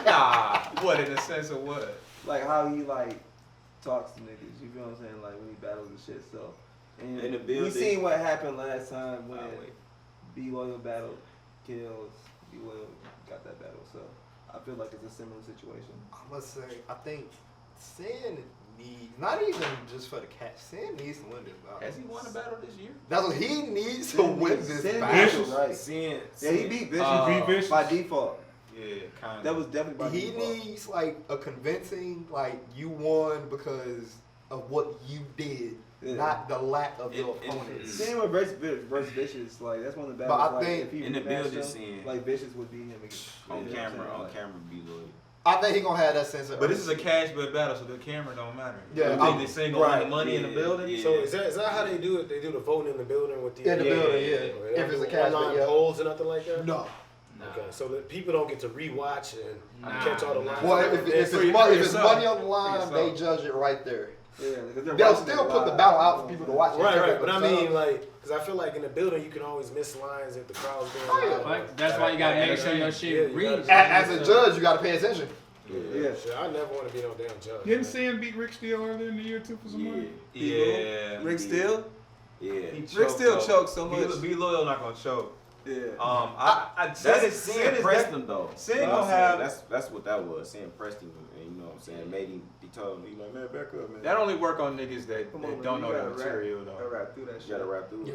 Nah, what in the sense of what? Like how he like talks to niggas, you feel what I'm saying? Like when he battles and shit. So, and In the building. we seen what happened last time when Be Loyal battle Kills. Be Loyal got that battle. So I feel like it's a similar situation. I must say, I think Sin needs, not even just for the catch, Sin needs to win this battle. Has he won a battle this year? That's what he needs to win this Sin battle. right. Sin. Yeah, he beat Vicious by default. Yeah, kind of. That was definitely by He default. needs like a convincing, like you won because of what you did, not the lack of your opponent. Sin with versus Vicious, like that's one of the But battles. I like, think if he in the rematched building him, scene, like Vicious would beat him again. on You know what I'm saying? camera, Be Loyal. I think he gonna have that sense of. But this is a cash bet battle, so the camera don't matter. Yeah, You think they sing on the money in the building? Yeah. So is that how they do it? They do the voting in the building with the In the building, yeah. If it's a cash online bet, yeah. polls or nothing like that. No. Okay, so that people don't get to rewatch and catch all the lines. Well, if it's money on the line, they judge it right there. Yeah, because they'll still put the battle out for people to watch. Right. But I mean, like, because I feel like in the building you can always miss lines if the crowd's going loud. Like, that's why you gotta make sure your shit reads. As a judge, you gotta pay attention. Yeah. Shit, I never want to be no damn judge. Didn't Sin beat Rick Steele earlier in the year too for some money? Yeah. Rick Steele? Yeah. Rick Steele choked so much. Be Loyal not gonna choke. Yeah. Sin pressed him though. Sin gonna have. That's what that was. Sin pressed him, and you know what I'm saying. Made him. He told him, he like, man, back up, man. That only work on niggas that don't know that the material though. Rap through that shit. You gotta rap through.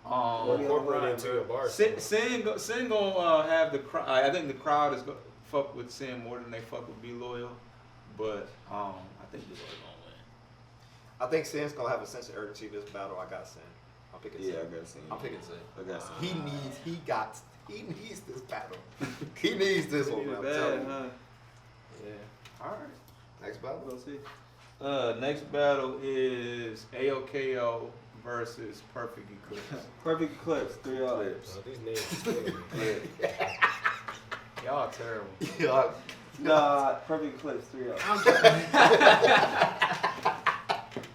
Or incorporate it into your bar. Sin gonna have the crowd. I think the crowd is gonna fuck with Sin more than they fuck with Be Loyal, but I think Be Loyal gonna win. I think Sin's gonna have a sense of urgency this battle. I got Sin. I'm picking Sin. Yeah, I got Sin. I'm picking Sin. I got Sin. He needs this battle. He needs this one. I'm telling you. Yeah. All right. Next battle. We'll see. Next battle is AOKO versus Perfect Eclipse. Perfect Eclipse, 3-0. Oh, these names is crazy. Y'all terrible. Yeah. Nah, Perfect Eclipse, 3-0.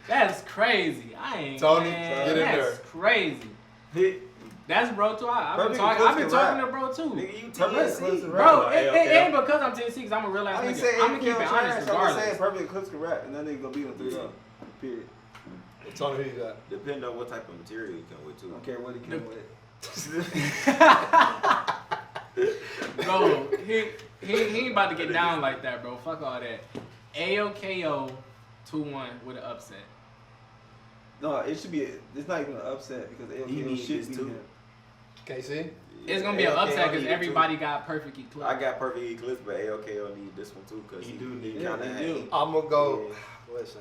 That's crazy. I ain't. Tony, man, get in that's crazy. That's bro too. I've been talking to bro too. Nigga, you Perfect Eclipse can Bro, rap. it ain't because I'm Tennessee, because I'm a real ass I ain't nigga. saying I'm gonna keep it honest I'm just regardless. saying Perfect Eclipse can rap, and that nigga gonna beat him 3-0. Period. Tony, who you got? Depending on what type of material you come with too. I don't care what he came with. Bro, he ain't about to get down like that, bro. Fuck all that. AOKO 2-1 with an upset. No, it should be. It's not even an upset because AOKO should be him. KC? It's gonna be an upset because everybody got perfect eclipse. I got perfect eclipse, but AOKO need this one too because he do need kind of. I'm gonna go. Yeah. Listen.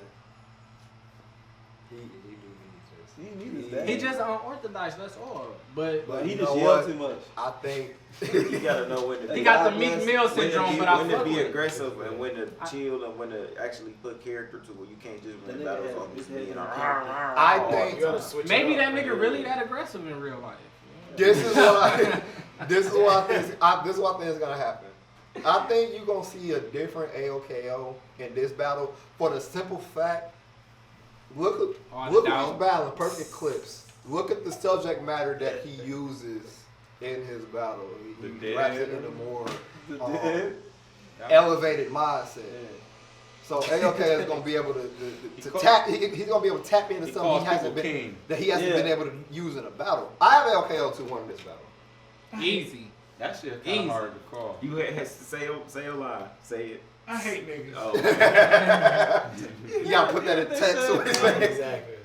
He do need this. He needs that. He just unorthodox. That's all. But he you just know yelled what? too much. I think You gotta know when to he got the Meek Mill syndrome, but I when to fuck be with it. aggressive and when to chill and when to actually put character to it. You can't just win battles off just being a I think Maybe that nigga really that aggressive in real life. this is what I think is gonna happen. I think you're gonna see a different AOKO in this battle for the simple fact. Look at who's battling perfect clips. Look at the subject matter that he uses in his battle. He wraps it in a more elevated mindset. So AOKO is gonna be able to tap. He's gonna be able to tap into something he hasn't been able to use in a battle. I have AOKO 2-1 in this battle. Easy. That shit kind of hard to call. You had to say a lie. Say it. I hate niggas. Oh. You gotta put that in text. So Exactly.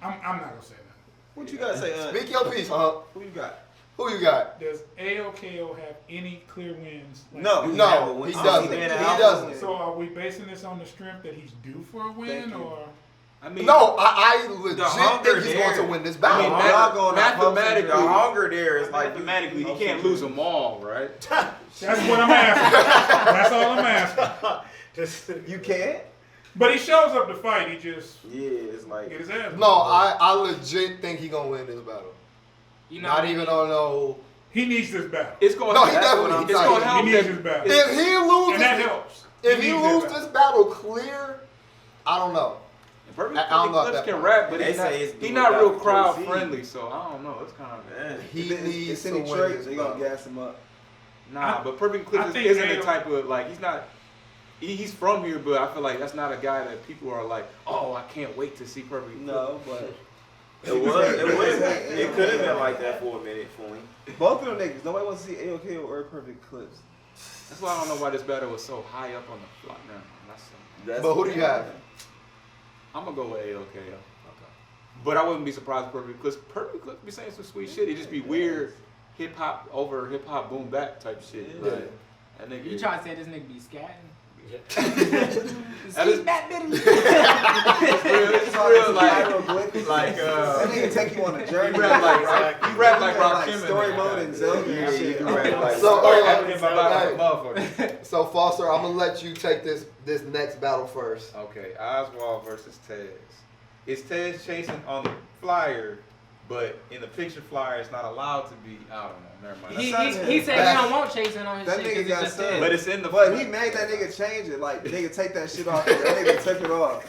I'm not gonna say nothing. What you gotta say? Speak your piece, huh? Who you got? Who you got? Does AOKO have any clear wins? No, he doesn't. He doesn't. So are we basing this on the strength that he's due for a win, or? I mean, No, I legit hunger think he's there. going to win this I battle. mean, mathematically, The hunger there is like mathematically, he can't lose them all, right? That's what I'm asking. That's all I'm asking. You can't? But he shows up to fight. He just it's like get his ass. No, I legit think he's going to win this battle. You know, Not even on no. He needs this battle. It's going. No, he definitely. It's going to help. He needs this battle. If he loses, And that helps. if he needs loses that this battle clear, I don't know. Perfect I don't know Clips if can that- rap, but They he's not, say it's he's doing not that real for crowd KC. friendly, so I don't know. It's kind of He needs It's to any win trait, this they gonna battle. gas him up. nah. But Perfect Clips think isn't the AO type of like he's not. He's from here, but I feel like that's not a guy that people are like, oh, I can't wait to see Perfect Clips. No, but it could have been like that for a minute for him. both of them niggas. Nobody wants to see AOKO or Perfect Clips. That's why I don't know why this battle was so high up on the floor. Nah, But who do you have? I'm gonna go with AOKO. Okay. But I wouldn't be surprised if Perfect Clips be saying some sweet shit. It just be weird hip hop over hip hop boom bap type shit. Yeah. Like, that nigga. You trying to say this nigga be scatting? That is Matt Biddy. it's real like that nigga take you on a journey. he rap like Rakim story and mode and Zelda. Yeah, and shit. you rap like So, motherfucker. So Foster, I'm gonna let you take this next battle first. Okay, Oswald versus Tez. Is Tez chasing on the flyer, but in the picture flyer it's not allowed to be? I don't know. Never mind. He said he don't want chasing on his That shit nigga because got it's just subbed. his. But it's in the. But he made that nigga change it. Like, the nigga take that shit off. That nigga took it off.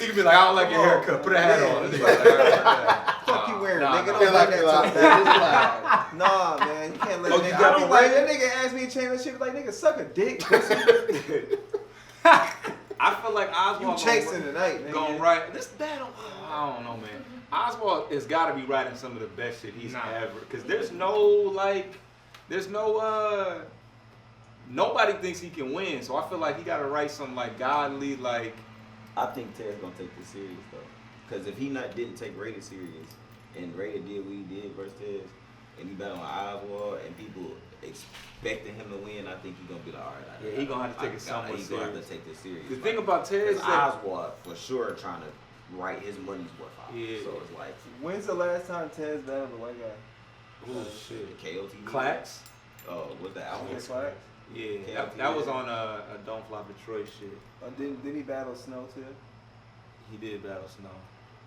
He could be like, I don't like your haircut. Put a hat on. And he like, all right. Fuck you wearing, Nah, nigga. nah. Don't Feel like bring you that out to there. me. It's like- Nah, man. You can't let Oh, a you nigga. got I me be like, ready? that nigga asked me to change that shit. Like, nigga, suck a dick. I feel like Oswald You chasing tonight, nigga. going right. This battle, I don't know, man. Oswald has got to be writing some of the best shit he's ever. Because there's no nobody thinks he can win. So I feel like he got to write some like godly like. I think Ted's gonna take this serious though, because if he didn't take Rated serious, and Rated did what he did versus Tez, and he battled Oswald, and people expecting him to win, I think he's gonna be like, all right. Yeah, he gonna have to take it somewhat He's gonna have serious. to take this serious. The thing about Tez is that Oswald for sure trying to write his money's worth out. Yeah. So it's like, When's the last time Tez battled a white guy? oh shit, KOTV. Clax. With the album. Chris Clax? Yeah, that was on a Don't Fly Detroit shit. Didn't he battle Snow too? He did battle Snow.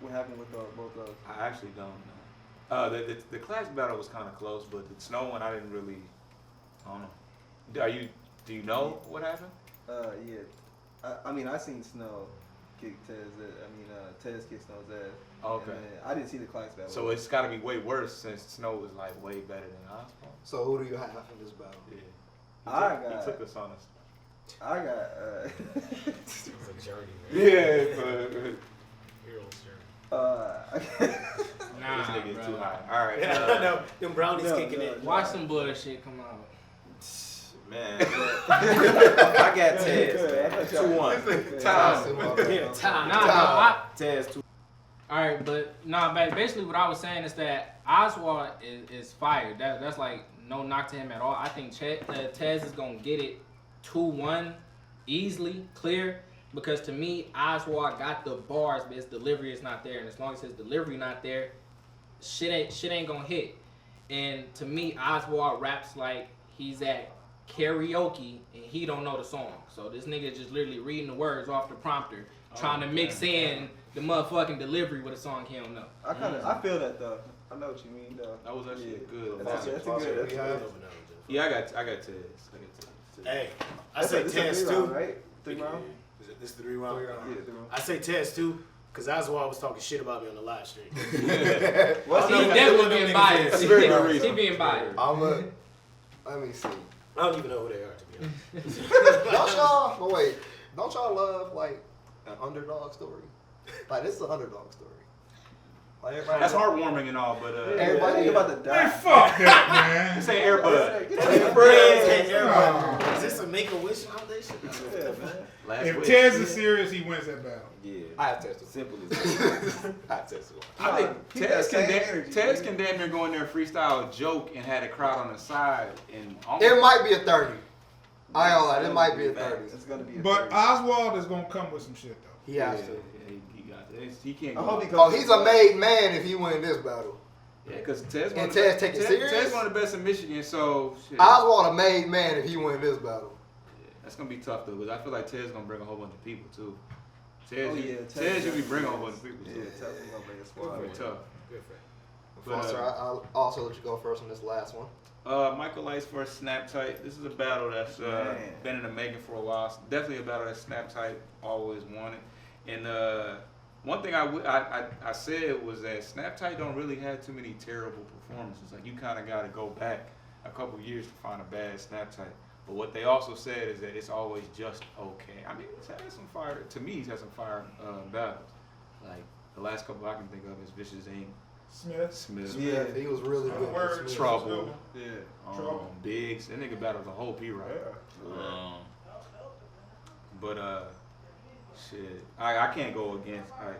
What happened with both those? I actually don't know. The Clax battle was kind of close, but the Snow one I didn't really. I don't know. Do you know what happened? Yeah. I mean, I seen Snow kick Tez. Tez kick Snow's ass. Okay. And then I didn't see the Clax battle. So it's got to be way worse since Snow was like way better than Oswald. So who do you have in this battle? Yeah. He took us on us. I got. It's a journey, man. Yeah, but Hero's journey. this nigga is too high. All right. No, them brownies no, kicking no, in. Watch some bullshit come out. Man, I got Tez. 2-1. Nah, Tez 2. all right, but basically what I was saying is that Oswald is fired. That's like no knock to him at all. I think Tez is gonna get it 2-1 easily, clear. Because to me, Oswald got the bars, but his delivery is not there. And as long as his delivery not there, shit ain't gonna hit. And to me, Oswald raps like he's at karaoke and he don't know the song. So this nigga just literally reading the words off the prompter, trying to mix in the motherfucking delivery with a song he don't know. I feel that though. I know what you mean though. That was actually good. That's a good. Yeah, I got Tez. Hey, I say Tez too. Right? 3 round. This is the 3 round. Yeah, 3 round. I say Tez too, because Oswald was talking shit about me on the live stream. He definitely being biased. He being biased. Let me see. I don't even know who they are, to be honest. Don't y'all love like an underdog story? Like this is an underdog story. Like everybody That's heartwarming and all, but everybody think about the Man, die. fuck that, man. this ain't Airbud. Is this a Make-A-Wish foundation? Last If wish. Tez is serious, he wins that battle. Yeah. I have Tez. Simple as that. I have Tez. I think Keep that same energy, Tez man. can damn near go in there and freestyle a joke and had a crowd on the side and It might be a 30. I ain't gonna lie, it might be a 30. It's gonna be. But Oswald is gonna come with some shit though. He has to. He got this. He can't. I Go. hope he Oh, comes. he's a made man if he win this battle. Yeah, because Tez. And Tez take it serious? Tez one of the best in Michigan, so shit. Oswald a made man if he win this battle. Yeah, that's gonna be tough though, because I feel like Tez gonna bring a whole bunch of people too. Tez, Oh, yeah, Tez usually bring a whole bunch of people Yeah, too. Tez is gonna bring a squad. Pretty tough. But, Foster, I'll also let you go first on this last one. Michael Lights versus Snaptight. This is a battle that's been in the making for a while. It's definitely a battle that Snaptight always wanted. And one thing I said was that Snaptight don't really have too many terrible performances. Like you kind of got to go back a couple years to find a bad Snaptight. But what they also said is that it's always just okay. I mean, he's had some fire. To me, he's had some fire battles. Like the last couple I can think of is Vicious Inc. Smith. Yeah, he was really good. Word. Trouble. Yeah. Trouble. Biggs. That nigga battled the whole P right. Yeah. But shit, I can't go against Ice.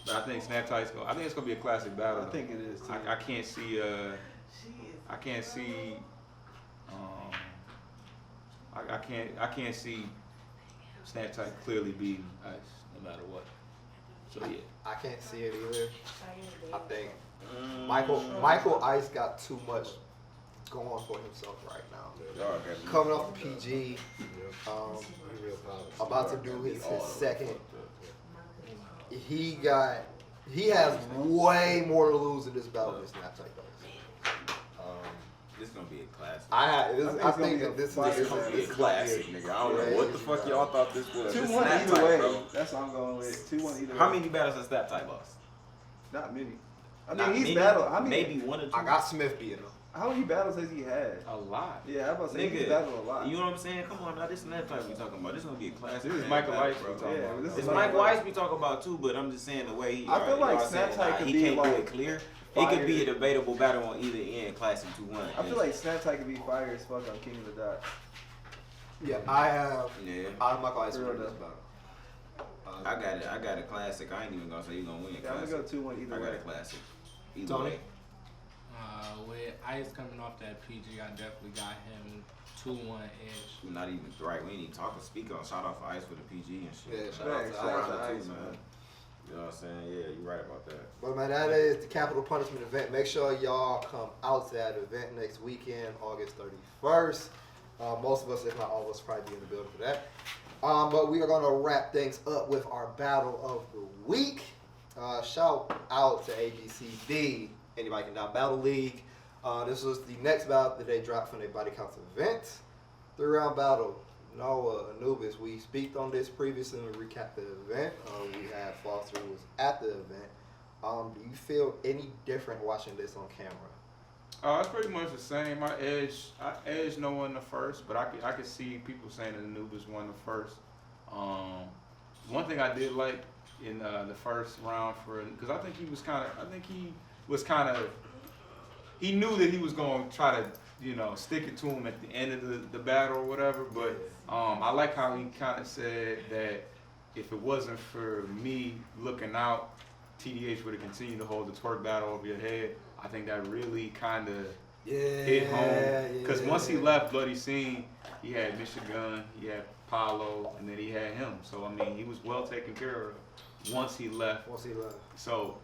But I think Snaptight's I think it's gonna be a classic battle. I think it is too. I can't see. I can't see Snaptight clearly beating Ice no matter what. So yeah. I can't see it either. I think Michael Ice got too much going for himself right now. Coming off the PG, about to do his second. He has way more to lose in this battle than Snapchat does. This is gonna be a classic. I think that this is gonna be a classic, nigga. I don't know what the fuck y'all thought this was. 2-1 It's either Snaptight, way. bro. That's what I'm going with. 2-1 either way. How many battles has Snaptight lost? Not many. I Not mean, he's many? battled. How many? Maybe 1 or 2. I got Smith beating him. How many battles has he had? A lot. Yeah, I'm about to say he's Nigga, battled a lot. you know what I'm saying? Come on now, this Snaptight we talking about. This is gonna be a classic. This is man Michael battle, Ice we talking about. this It's is Michael Ice we talking about too, but I'm just saying the way he. I feel like y'all saying, Snaptight could he be can't do like it clear. It could be a debatable battle on either end, classic 2-1. I feel like Snaptight could be fire as fuck on King of the Dot. Yeah, I have Michael Ice For winning real this battle. I got a classic. I ain't even gonna say he's gonna win. Yeah, I'm Classic. gonna go 2-1 either I way. got a classic. Either Tony? way. With Ice coming off that PG, I definitely got him 2-1 edge. We're not even right. We ain't even talking. Speak on shout out for Ice for the PG and shit. Yeah, shout out to shout out to Rara, Ice, too, man. You know what I'm saying? Yeah, you're right about that. But man, that is the Capital Punishment event. Make sure y'all come out to that event next weekend, August 31st. Most of us, if not all of us, probably be in the building for that. But we are going to wrap things up with our battle of the week. Shout out to ABCD, Anybody Can Down Battle League. This was the next battle that they dropped from their body counts event. 3-round battle. Noah, Anubiis, we speak on this previously and we recapped the event. We had Foster who was at the event. Do you feel any different watching this on camera? It's pretty much the same. I edged Noah in the first, but I could see people saying that Anubiis won the first. One thing I did like in the first round because I think he knew that he was going to try to you know, stick it to him at the end of the battle or whatever. But I like how he kind of said that if it wasn't for me looking out, TDH would have continued to hold the twerk battle over your head. I think that really kind of hit home. Because once he left Bloody Scene, he had Michigan, he had Paulo, and then he had him. So, I mean, he was well taken care of once he left. So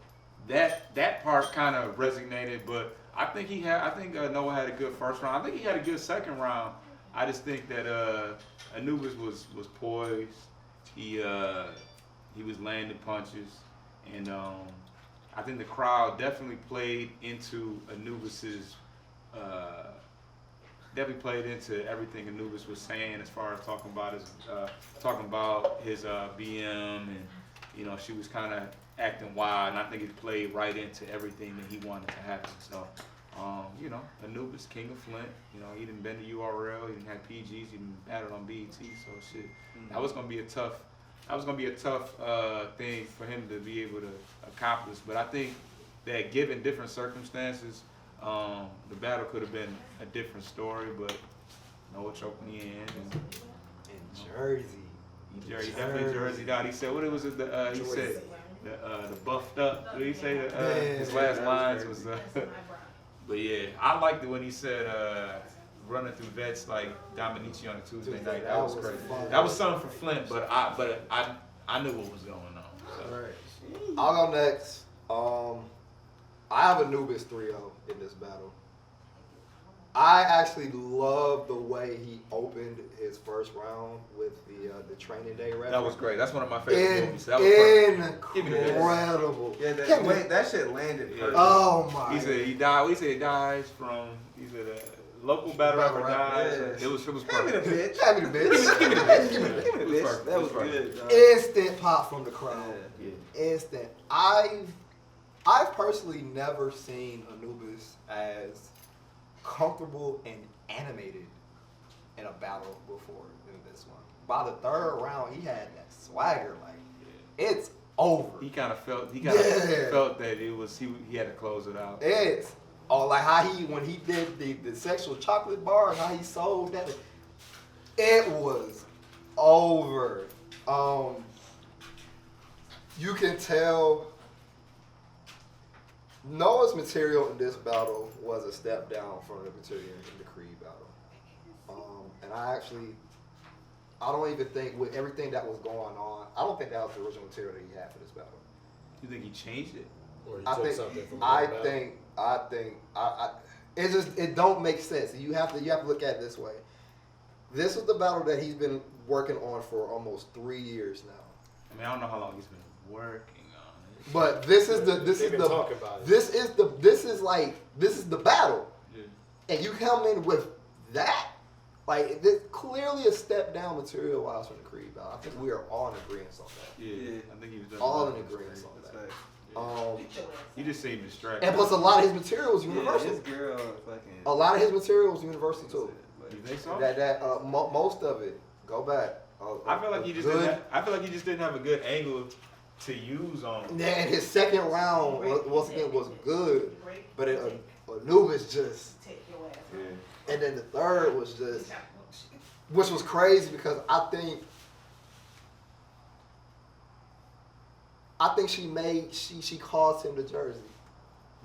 that part kind of resonated, but I think Noah had a good first round. I think he had a good second round. I just think that Anubiis was poised. He was landing punches, and I think the crowd definitely played into Anubiis's everything Anubiis was saying as far as talking about his BM, and you know, she was kind of acting wild, and I think it played right into everything that he wanted to happen. So, you know, Anubiis, King of Flint, you know, he didn't been to URL, he didn't have PGs, he didn't battle on BET, so shit. That was gonna be a tough thing for him to be able to accomplish. But I think that given different circumstances, the battle could have been a different story, but Noah choked me in. In Jersey. He definitely Jerseyed out. He said, what was it? He said the buffed up. What did he say? His last lines was. But yeah, I liked it when he said running through vets like Dominici on a Tuesday night. That was crazy. That was something for Flint, but I knew what was going on. So. All right. I'll go next. I have Anubiis 3-0 in this battle. I actually love the way he opened his first round with the training day rap. That was great. That's one of my favorite movies. That was incredible. Yeah, that shit landed perfect. Oh my. He said he died. He said he dies from. He said a local battle rapper dies. Yeah. It was perfect. Give me the bitch. Give me the bitch. Give me the bitch. Give me the bitch. That was good. Instant pop from the crowd. Yeah. Instant. I've personally never seen Anubiis as comfortable and animated in a battle before in this one. By the third round, he had that swagger. Like, it's over. He kind of felt that it was he had to close it out. It's like how when he did the sexual chocolate bar and how he sold that. It was over. You can tell Noah's material in this battle was a step down from the material in the Creed battle. And I don't even think with everything that was going on, I don't think that was the original material that he had for this battle. You think he changed it? Or he took something from it don't make sense. You have to look at it this way. This is the battle that he's been working on for almost 3 years now. I mean, I don't know how long he's been working. But this is the battle, and you come in with that, like this clearly a step down material wise from the Creed battle. I think we are all in agreement on that. Yeah, I think he was all in agreement on that. He just seemed distracted. And plus, a lot of his material was universal. His girl fucking. A lot of his material was universal too. You think so? Most of it. Go back. I feel like he just didn't have a good angle to use on. And his second round once again was good, but Anubiis just. Yeah. And then the third was just, which was crazy because I think she caused him the jersey.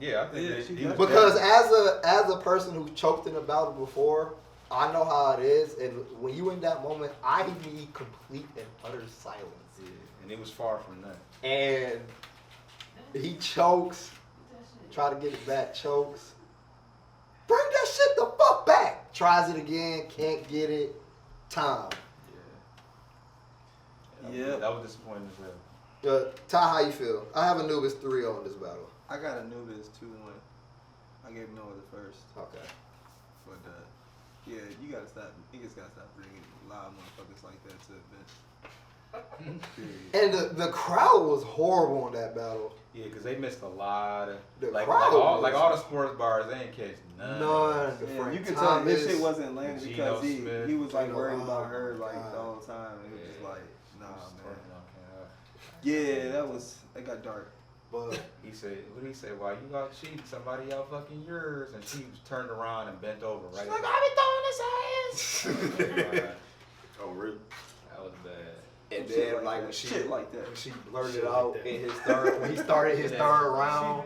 Yeah, I think because as a person who choked in a battle before, I know how it is, and when you in that moment, I need complete and utter silence. Yeah. And it was far from that. And he chokes, try to get it back, chokes. Bring that shit the fuck back. Tries it again, can't get it. Time. Yeah. That was disappointing as well. Ty, how you feel? I have Anubiis 3-0 in this battle. I got Anubiis 2-1. I gave Noah the first. Okay. But yeah, you gotta stop. Niggas gotta stop bringing loud motherfuckers like that to the bench. And the crowd was horrible in that battle. Yeah, because they missed a lot of crowd. Like all the sports bars, they ain't catch none. Yeah, you can tell this shit wasn't landing because he was like worried about her like the whole time. And he was just like, nah, man. Yeah, that got dark. But he said, what did he say? Why you out cheating? Somebody out fucking yours. And she turned around and bent over, right? She's like, I be throwing his ass. Oh, really? That was bad. And Shit then, like when that. she Shit like that. when she blurted out in his third, when he started his third round,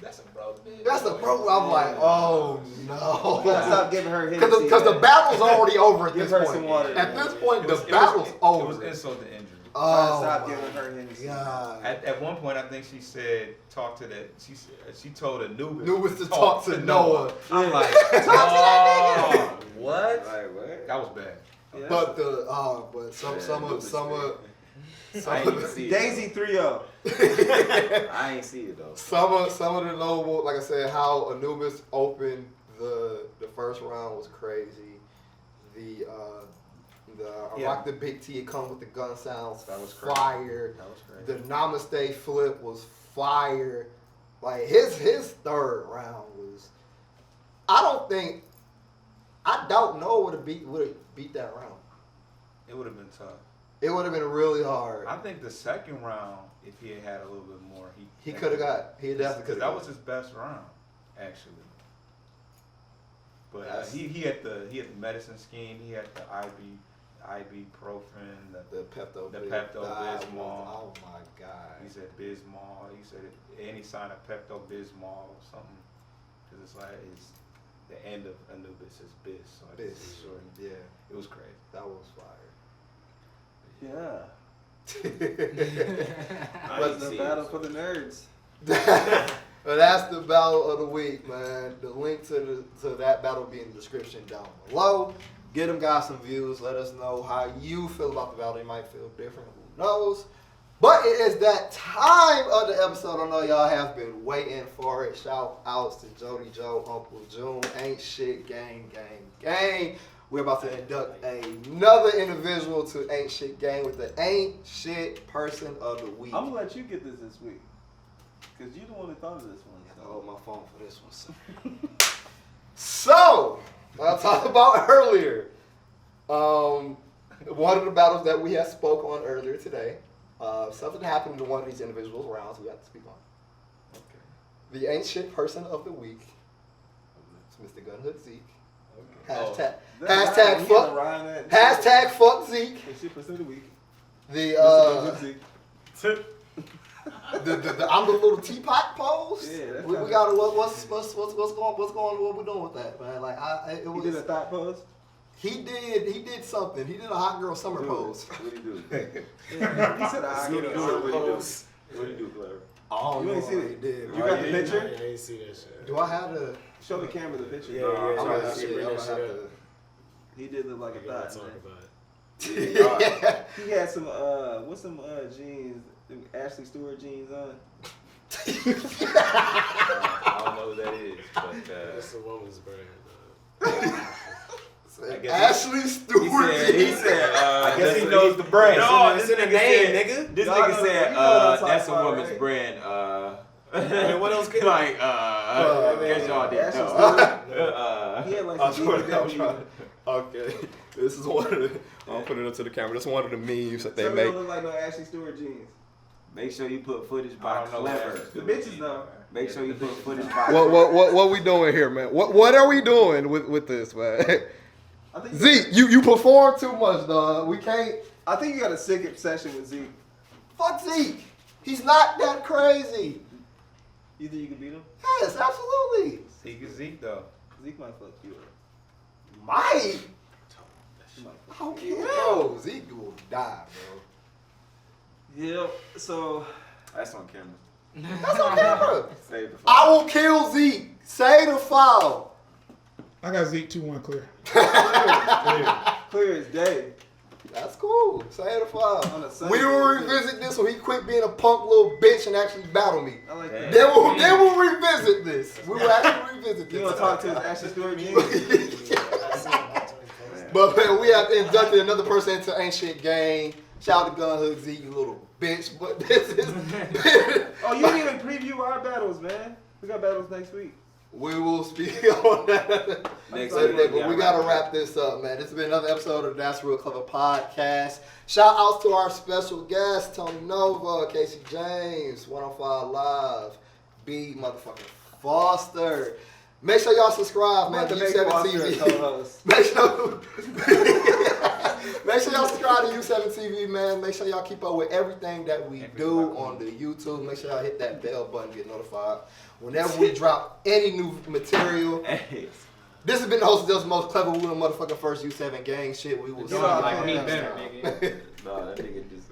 That's a bro. that's the bro. I'm like, oh You gotta no. stop giving her Hennessy. Because the battle's already over at Give this her point. some water. At this point, the It battle's was over. insult to injury. Oh Stop my giving her Hennessy. God. At one point, I think she said, "Talk to that." She told Anubiis. Anubis to talk to Noah. I'm like, oh, what? Like, what? That was bad. Yeah. But some I ain't even see it. Daisy 3-0. I ain't see it though. some of the notable, like I said, how Anubis opened the first round was crazy. The Rock the Big T, it come with the gun sounds. That was crazy. Fire. That was crazy. The Namaste flip was fire. Like his third round was. I don't know would have beat that round. It would have been tough. It would have been really hard. I think the second round, if he had a little bit more, He could have got. He definitely could Because have. that was his best round, actually. But he had the medicine scheme. He had the ibuprofen, the Pepto. Pepto-Bismol. Oh my God. He said Bismol. He said any sign of Pepto-Bismol or something. Because it's like it's the end of Anubiis is Biz. So I Biz, just short. yeah. It was crazy. That was fire. Yeah. I But ain't the see battle it. for the nerds. But that's the battle of the week, man. The link to that battle will be in the description down below. Get them guys some views. Let us know how you feel about the battle. You might feel different. Who knows? But it is that time of the episode. I know y'all have been waiting for it. Shout outs to Jody Joe, Uncle June, Ain't Shit Gang, Gang, Gang. We're about to induct another individual to Ain't Shit Gang with the Ain't Shit Person of the Week. I'm gonna let you get this week. Because you're the one that thought of this one. I hold my phone for this one. So, I talked about earlier. One of the battles that we had spoke on earlier today. Something happened to one of these individuals' rounds we have to speak on. Okay. The Ain't Shit Person of the Week is Mr. GunHood Zeke. Okay. Hashtag fuck Zeke. Ain't Shit Person of the Week. The I'm the little teapot pose. Yeah, we got what's going what we doing with that, man? Like it was. He did a thought pose. He did something. He did a hot girl summer pose. What did he do? He said a hot girl summer pose. What did he do, Klever? Oh, You ain't see he it. did. You got the picture? I ain't see that shit. Do I have the? Show the camera the picture. Yeah, I'm yeah, gonna yeah. have to. Bring I'm that gonna have shit to. He did look like a We gotta thought, talk man. about it. Yeah. He had some what's some jeans, them Ashley Stewart jeans on. I don't know who that is, but That's a woman's brand. I guess Ashley Stewart. he said, I guess he knows the brand. No, It's this in the nigga name, said, nigga. This Y'all nigga know- said, you know what I'm talking that's a about, woman's right? brand. And what else could Like, I guess y'all didn't Ashley know. He had like I'm some trying. BBW. Okay, this is one of the. I'll put it up to the camera. This is one of the memes that they Some make. don't look like no Ashley Stewart jeans. Make sure you put footage I by don't know Klever. what The bitches though. Make sure you put footage by What we doing here, man? What are we doing with this, man? I think Zeke, you perform too much, dog. We can't. I think you got a sick obsession with Zeke. Fuck Zeke. He's not that crazy. You think you can beat him? Yes, absolutely. Zeke is Zeke though. Zeke might fuck you up. Mike. He might I fuck don't you care. up. Bro, Zeke will die, bro. Yep. So That's on camera. That's on camera. Save the I will kill Zeke. Say the foul. I got Zeke 2-1 clear. clear as day. That's cool. Say the foul. On a Sunday, We will too. revisit this when he quit being a punk little bitch and actually battle me. I like that. Then we'll revisit this. We will actually revisit this. You want to talk to his Ashley Stewart jeans? But man, we have inducted another person into Ain't Shit Gang. Shout out to GunHood Z, you little bitch. But this is Oh, you didn't even preview our battles, man. We got battles next week. We will speak on that Next later, week, but we gotta wrap this up, man. This has been another episode of That's Real Clever Podcast. Shout outs to our special guests, Tony Nova, Casey James, 105 Live, B motherfucking Foster. Make sure y'all subscribe, man, to U7 TV. Make sure y'all subscribe to U7 TV, man. Make sure y'all keep up with everything that we do on the YouTube. Make sure y'all hit that bell button, get notified whenever we drop any new material. This has been the host of the most clever, we the motherfucking first U7 gang shit. We will see you like me better, nigga. Nah, that nigga just